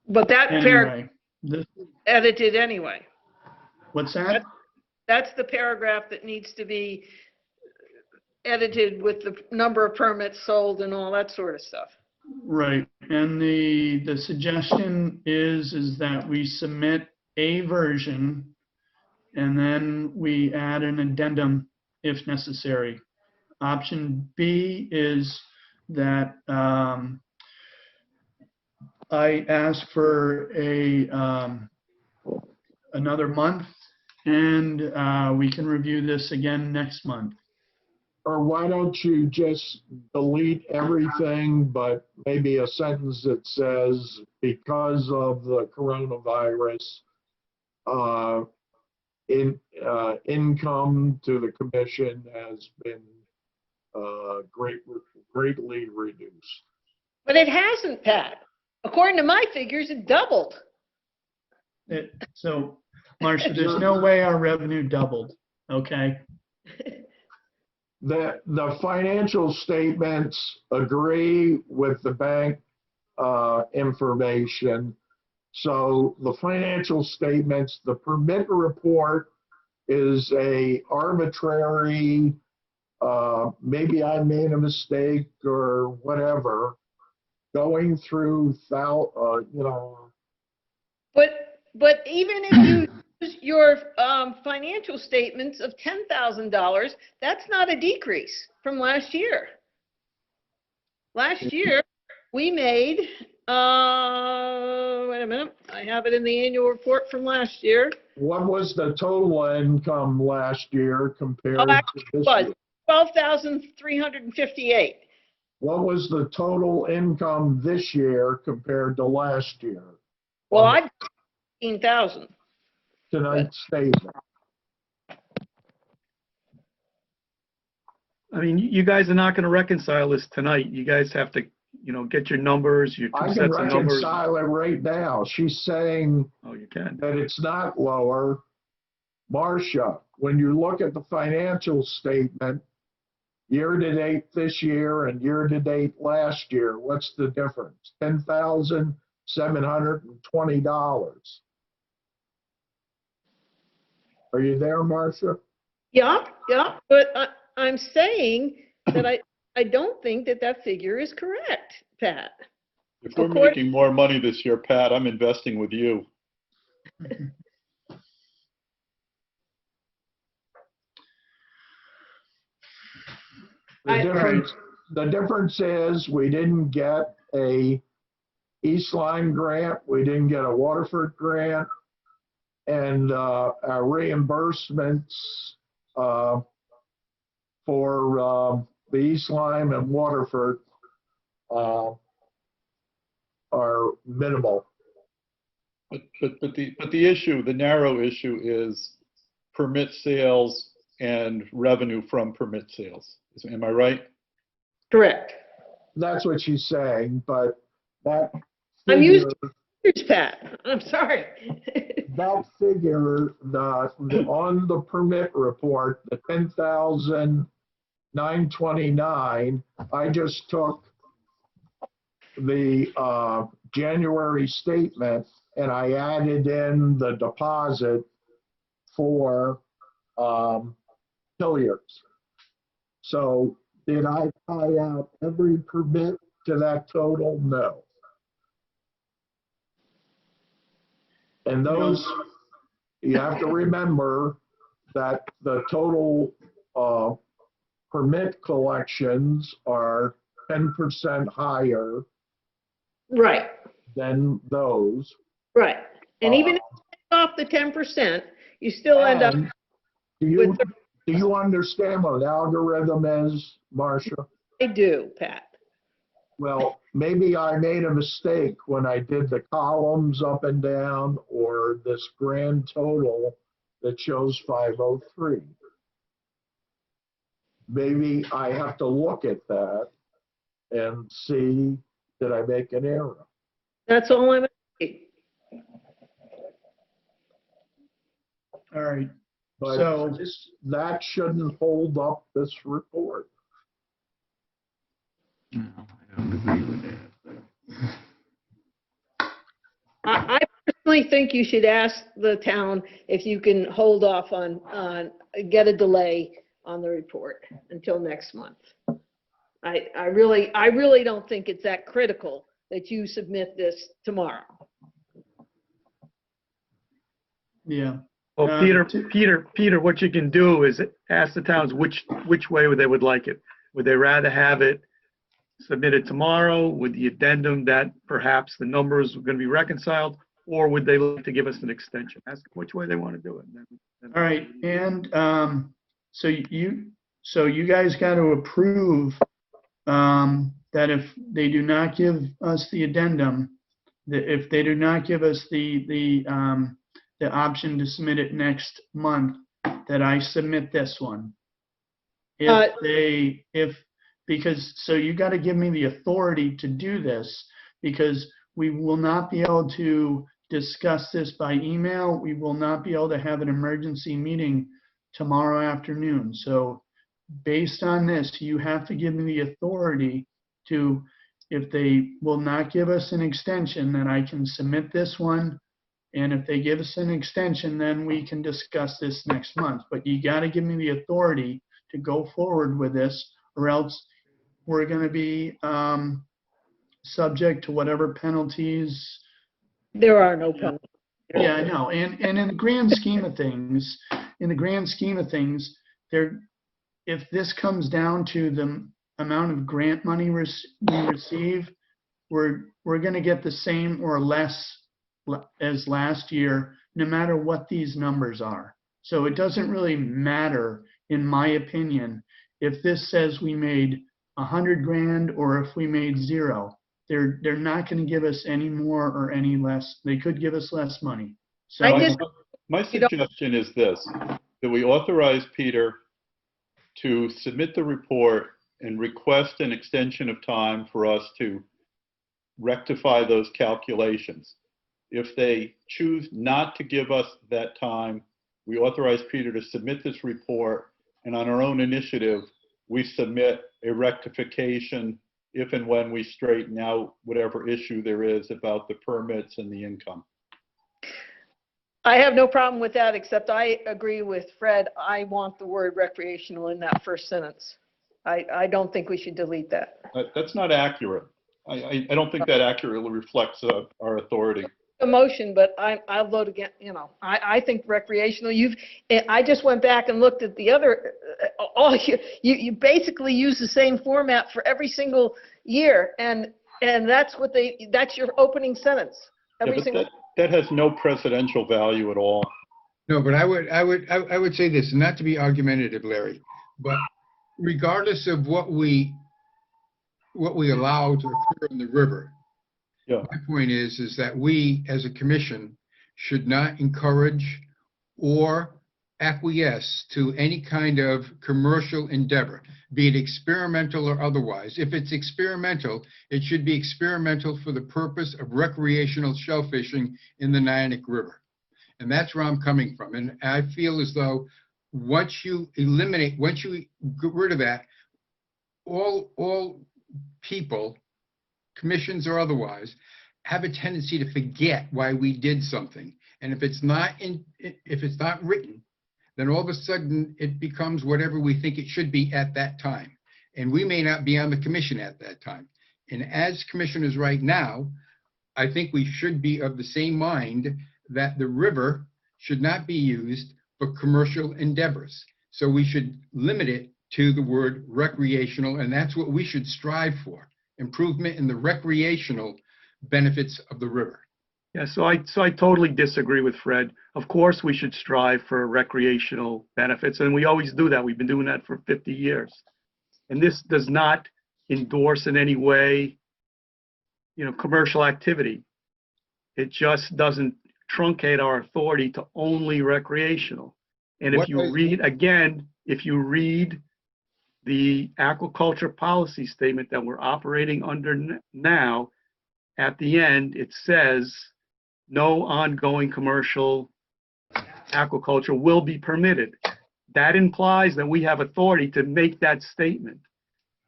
but that paragraph anyway, edited anyway. what's that? That's the paragraph that needs to be edited with the number of permits sold and all that sort of stuff. Right, and the suggestion is that we submit a version and then we add an addendum if necessary. Option B is that I ask for another month and we can review this again next month. or why don't you just delete everything, but maybe a sentence that says, because of the coronavirus, income to the commission has been greatly reduced. But it hasn't, Pat. According to my figures, it doubled. So, Marcia, there's no way our revenue doubled, okay? The financial statements agree with the bank information. So the financial statements, the permit report is a arbitrary, maybe I made a mistake or whatever, going through, But even if you use your financial statements of $10,000, that's not a decrease from last year. Last year, we made, wait a minute, I have it in the annual report from last year. what was the total income last year compared Oh, to actually, this it was year? 12,358. What was the total income this year compared to last year? Well, on I 15,000. tonight's statement. I mean, you guys are not gonna reconcile this tonight. You guys have to, get your numbers, your I two can sets of numbers. reconcile it right now. She's saying Oh, you can. that it's not lower. Marcia, when you look at the financial statement, year-to-date this year and year-to-date last year, what's the difference? $10,720. Are you there, Marcia? Yeah, but I'm saying that I don't think that figure is correct, Pat. If we're According- making more money this year, Pat, I'm investing with you. The difference is we didn't get a East Lyme grant, we didn't get a Waterford grant, and our reimbursements for the East Lyme and Waterford are minimal. But the issue, the narrow issue is permit sales and revenue from permit sales. Am I right? Correct. That's what she's saying, but that I'm using figure, figures, Pat. I'm sorry. that figure, on the permit report, the 10,929, I just took the January statement and I added in the deposit for Hilliard's. So did I tie out every permit to that total? No. And those, you have to remember that the total permit collections are 10% higher Right, than those. right. And even if you take off the 10%, you still end up And do you understand what an algorithm is, Marcia? I do, Pat. Well, maybe I made a mistake when I did the columns up and down or this grand total that shows 503. Maybe I have to look at that and see, did I make an error? That's all I'm asking. All right. But So- that shouldn't hold up this report. No, I don't agree with that. I personally think you should ask the town if you can hold off on, get a delay on the report until next month. I really don't think it's that critical that you submit this tomorrow. Yeah. Well, Peter, what you can do is ask the towns which way they would like it. Would they rather have it submitted tomorrow with the addendum that perhaps the numbers are going to be reconciled, or would they like to give us an extension? Ask them which way they want to do it. All right. And so you guys got to approve that if they do not give us the addendum, that if they do not give us the option to submit it next month, that I submit this one. Because you got to give me the authority to do this, because we will not be able to discuss this by email. We will not be able to have an emergency meeting tomorrow afternoon. So based on this, you have to give me the authority to, if they will not give us an extension, then I can submit this one And if they give us an extension, then we can discuss this next month. But you got to give me the authority to go forward with this, or else we're going to be subject to whatever penalties. There are no penalties. Yeah, I know. And in the grand scheme of things, there, if this comes down to the amount of grant money we receive, we're going to get the same or less as last year, no matter what these numbers are. So it doesn't really matter, in my opinion, if this says we made 100 grand or if we made zero. They're not going to give us any more or any less. They could give us less money. So My suggestion is this, that we authorize Peter to submit the report and request an extension of time for us to rectify those calculations. If they choose not to give us that time, we authorize Peter to submit this report, and on our own initiative, we submit a rectification if and when we straighten out whatever issue there is about the permits and the income. I have no problem with that, except I agree with Fred. I want the word recreational in that first sentence. I don't think we should delete that. That's not accurate. I don't think that accurately reflects our authority. A motion, but I'll vote again. I think recreational. I just went back and looked at the other. You basically use the same format for every single year, and that's your opening sentence. That has no precedential value at all. No, but I would say this, not to be argumentative, Larry, but regardless of what we allow to occur in the river, yeah. My point is that we, as a commission, should not encourage or acquiesce to any kind of commercial endeavor, be it experimental or otherwise. If it's experimental, it should be experimental for the purpose of recreational shellfishing in the Niantic River. And that's where I'm coming from. And I feel as though once you get rid of that, all people, commissions or otherwise, have a tendency to forget why we did something. And if it's not written, then all of a sudden it becomes whatever we think it should be at that time. And we may not be on the commission at that time. And as commissioners right now, I think we should be of the same mind that the river should not be used for commercial endeavors. So we should limit it to the word recreational, and that's what we should strive for. Improvement in the recreational benefits of the river. Yeah, so I totally disagree with Fred. Of course, we should strive for recreational benefits, and we always do that. We've been doing that for 50 years. And this does not endorse in any way, commercial activity. It just doesn't truncate our authority to only recreational. And if you read the aquaculture policy statement that we're operating under now, at the end, it says no ongoing commercial aquaculture will be permitted. That implies that we have authority to make that statement.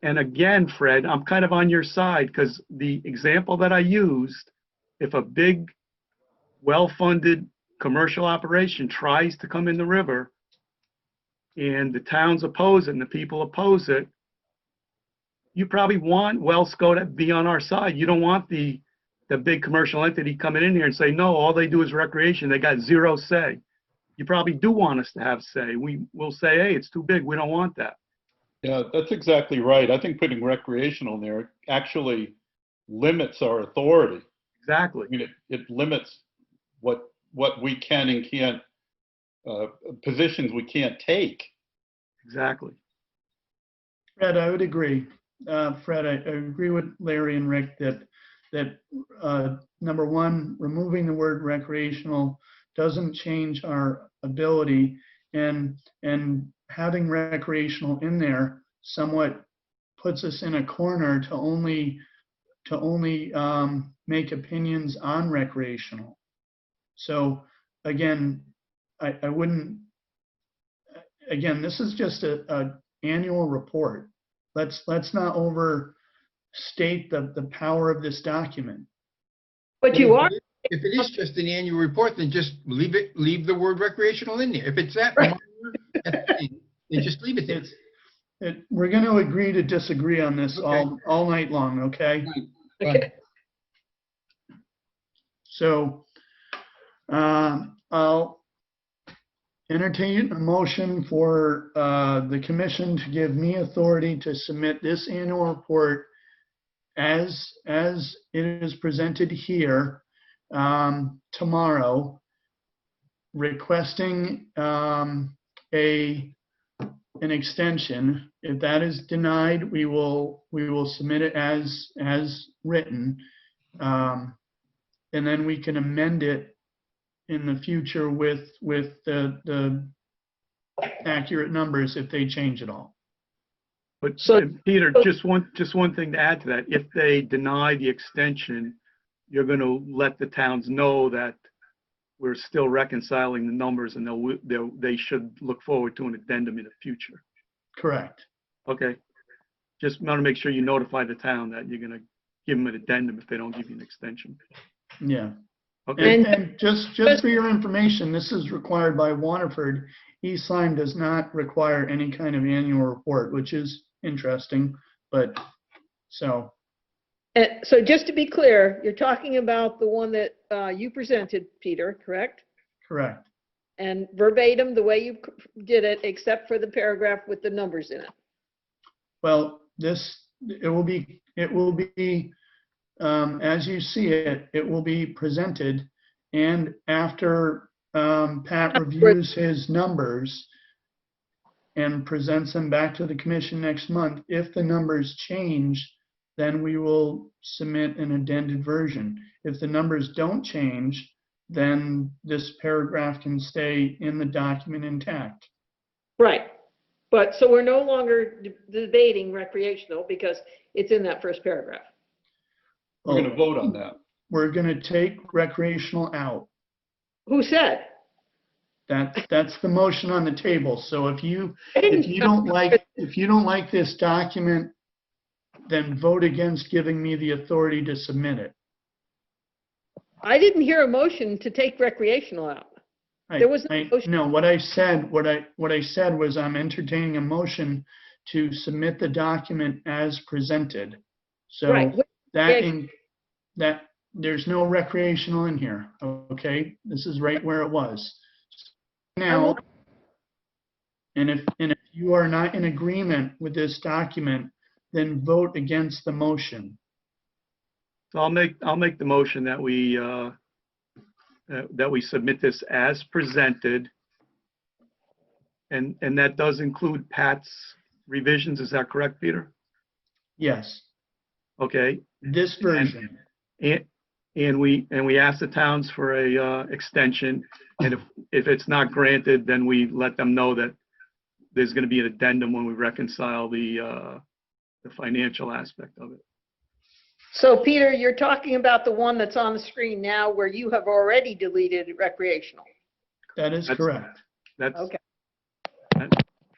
And again, Fred, I'm kind of on your side, because the example that I used, if a big, well-funded commercial operation tries to come in the river and the towns oppose it and the people oppose it, you probably want Wellsco to be on our side. You don't want the big commercial entity coming in here and say, no, all they do is recreation. They got zero say. You probably do want us to have say. We will say, hey, it's too big. We don't want that. Yeah, that's exactly right. I think putting recreational in there actually limits our authority. Exactly. I mean, it limits what we can and can't, positions we can't take. Exactly. Fred, I would agree. Fred, I agree with Larry and Rick that number one, removing the word recreational doesn't change our ability, and having recreational in there somewhat puts us in a corner to only make opinions on recreational. So again, I wouldn't. Again, this is just a annual report. Let's not overstate the power of this document. But you are If it is just an annual report, then just leave the word recreational in there. If it's that minor, that's fine. Then just leave it there. We're going to agree to disagree on this all night long, okay? Fine. So I'll entertain a motion for the commission to give me authority to submit this annual report as it is presented here tomorrow, requesting an extension. If that is denied, we will submit it as written, and then we can amend it in the future with the accurate numbers if they change at all. But So- Peter, just one thing to add to that. If they deny the extension, you're going to let the towns know that we're still reconciling the numbers and they should look forward to an addendum in the future. Correct. Okay. Just want to make sure you notify the town that you're going to give them an addendum if they don't give you an extension. Yeah. Okay. And just for your information, this is required by Waterford. East Lyme does not require any kind of annual report, which is interesting, but so. So just to be clear, you're talking about the one that you presented, Peter, correct? Correct. And verbatim, the way you did it, except for the paragraph with the numbers in it. Well, it will be, as you see it, it will be presented. And after Pat reviews his numbers and presents them back to the commission next month, if the numbers change, then we will submit an addended version. If the numbers don't change, then this paragraph can stay in the document intact. Right. But so we're no longer debating recreational because it's in that first paragraph. We're going to vote on that. We're going to take recreational out. Who said? That's the motion on the table. So if you don't like this document, then vote against giving me the authority to submit it. I didn't hear a motion to take recreational out. There was no motion. No, what I said was I'm entertaining a motion to submit the document as presented. So Right. that there's no recreational in here. Okay, this is right where it was. Now, and if you are not in agreement with this document, then vote against the motion. So I'll make the motion that we submit this as presented. And that does include Pat's revisions. Is that correct, Peter? Yes, Okay. this version. And we ask the towns for a extension. And if it's not granted, then we let them know that there's going to be an addendum when we reconcile the financial aspect of it. So Peter, you're talking about the one that's on the screen now where you have already deleted recreational. That is correct. That's, Okay.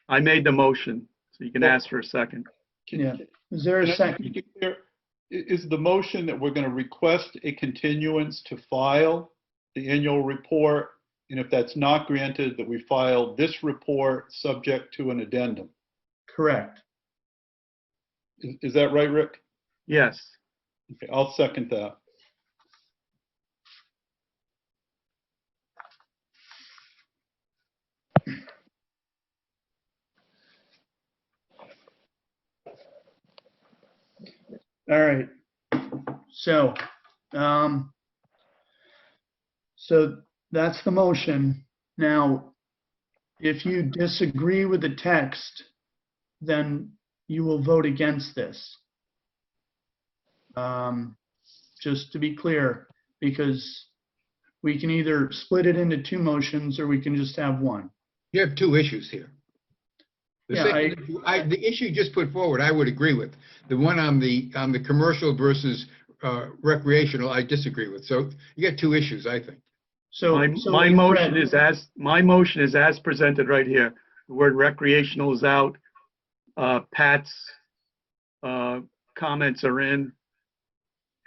I made the motion, so you can ask for a second. Yeah. Is there a Can I second? make it clear? Is the motion that we're going to request a continuance to file the annual report? And if that's not granted, that we file this report subject to an addendum? Correct. Is that right, Rick? Yes. Okay, I'll second that. All right. So that's the motion. Now, if you disagree with the text, then you will vote against this. Just to be clear, because we can either split it into two motions or we can just have one. You have two issues here. The Yeah, second issue, the issue you just put forward, I would agree with. The one on the commercial versus recreational, I disagree with. So you got two issues, I think. So My motion Fred, is as presented right here. The word recreational is out. Pat's comments are in.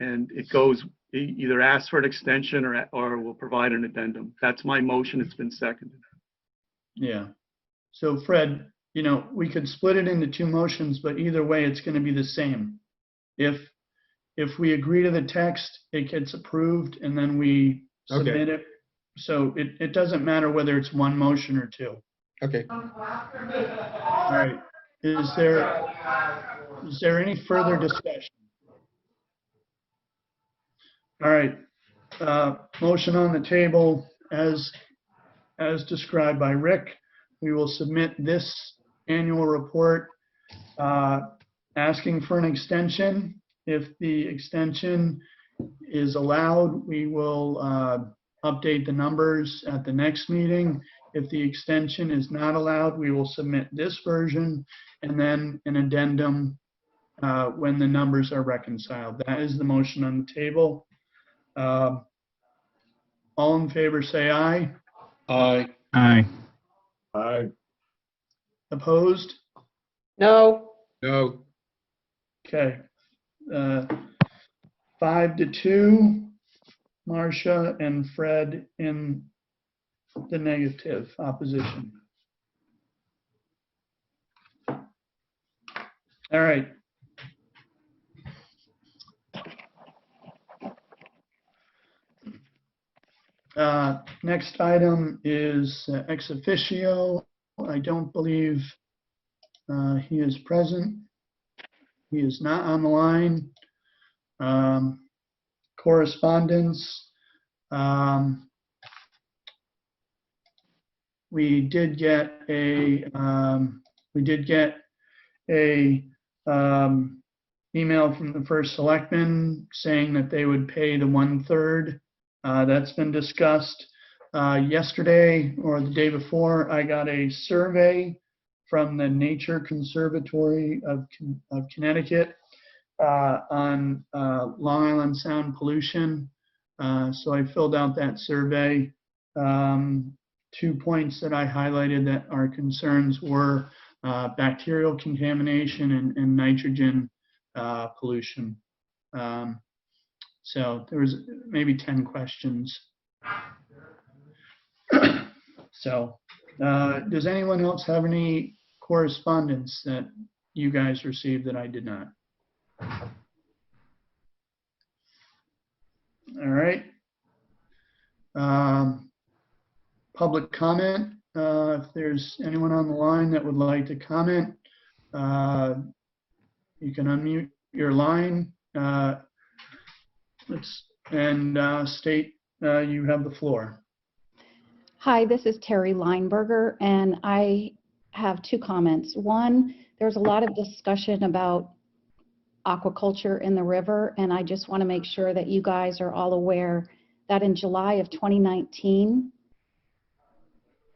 And it goes either ask for an extension or we'll provide an addendum. That's my motion. It's been seconded. Yeah. So Fred, we could split it into two motions, but either way, it's going to be the same. If we agree to the text, it gets approved and then we submit it. So it doesn't matter whether it's one motion or two. Okay. All right. Is there any further discussion? All right. Motion on the table as described by Rick. We will submit this annual report asking for an extension. If the extension is allowed, we will update the numbers at the next meeting. If the extension is not allowed, we will submit this version and then an addendum when the numbers are reconciled. That is the motion on the table. All in favor, say aye. Aye. Aye. Aye. Opposed? No, No. Okay. 5-2, Marcia and Fred in the negative opposition. All right. Next item is ex officio. I don't believe he is present. He is not on the line. Correspondence. We did get a email from the first selectman saying that they would pay the 1/3. That's been discussed. Yesterday or the day before, I got a survey from the Nature Conservatory of Connecticut on Long Island Sound pollution. So I filled out that survey. 2 points that I highlighted that are concerns were bacterial contamination and nitrogen pollution. So there was maybe 10 questions. So does anyone else have any correspondence that you guys received that I did not? All right. Public comment. If there's anyone on the line that would like to comment, you can unmute your line and state you have the floor. Hi, this is Terry Lineberger, and I have two comments. One, there's a lot of discussion about aquaculture in the river, and I just want to make sure that you guys are all aware that in July of 2019,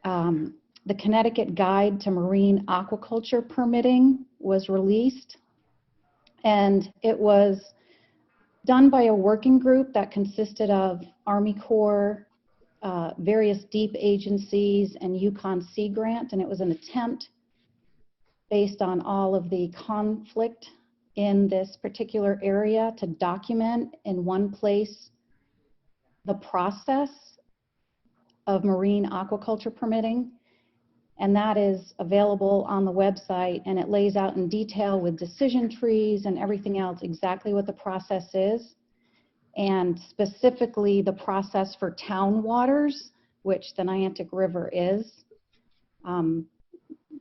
the Connecticut Guide to Marine Aquaculture Permitting was released, and it was done by a working group that consisted of Army Corps, various deep agencies, and Yukon Sea Grant, and it was an attempt based on all of the conflict in this particular area to document in one place the process of marine aquaculture permitting. And that is available on the website, and it lays out in detail with decision trees and everything else exactly what the process is, and specifically the process for town waters, which the Niantic River is.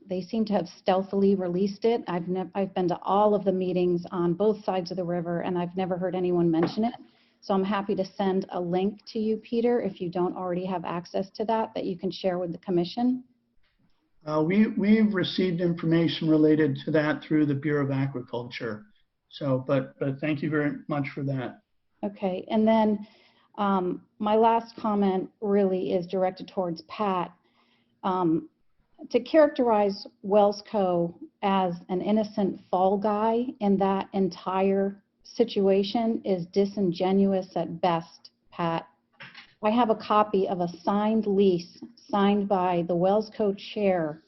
They seem to have stealthily released it. I've been to all of the meetings on both sides of the river, and I've never heard anyone mention it. So I'm happy to send a link to you, Peter, if you don't already have access to that you can share with the commission. We've received information related to that through the Bureau of Aquaculture. So, but thank you very much for that. Okay, and then my last comment really is directed towards Pat. To characterize Wellsco as an innocent fall guy in that entire situation is disingenuous at best, Pat. I have a copy of a signed lease signed by the Wellsco chair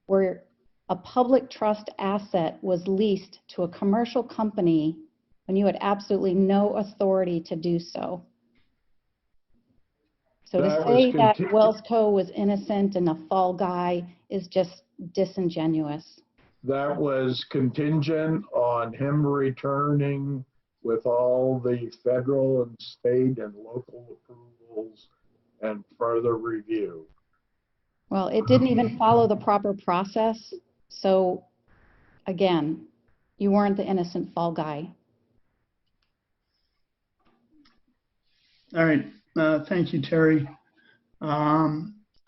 where a public trust asset was leased to a commercial company when you had absolutely no authority to do so. So to That was say that conti- Wells Co. was innocent and a fall guy is just disingenuous. That was contingent on him returning with all the federal and state and local approvals and further review. Well, it didn't even follow the proper process. So again, you weren't the innocent fall guy. All right, thank you, Terry. Are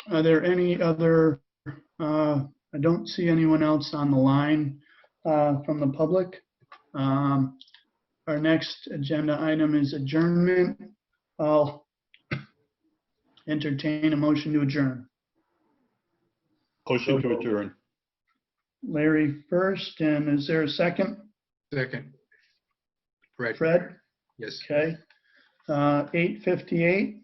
there any other, I don't see anyone else on the line from the public. Our next agenda item is adjournment. I'll entertain a motion to adjourn. Motion to adjourn. Larry first, and is there a second? Second. Fred? Fred? Yes. Okay. 8:58.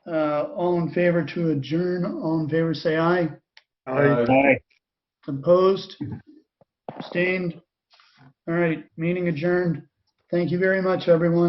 All in favor to adjourn, all in favor say aye. I- Opposed? Abstained? All right, meeting adjourned. Thank you very much, everyone.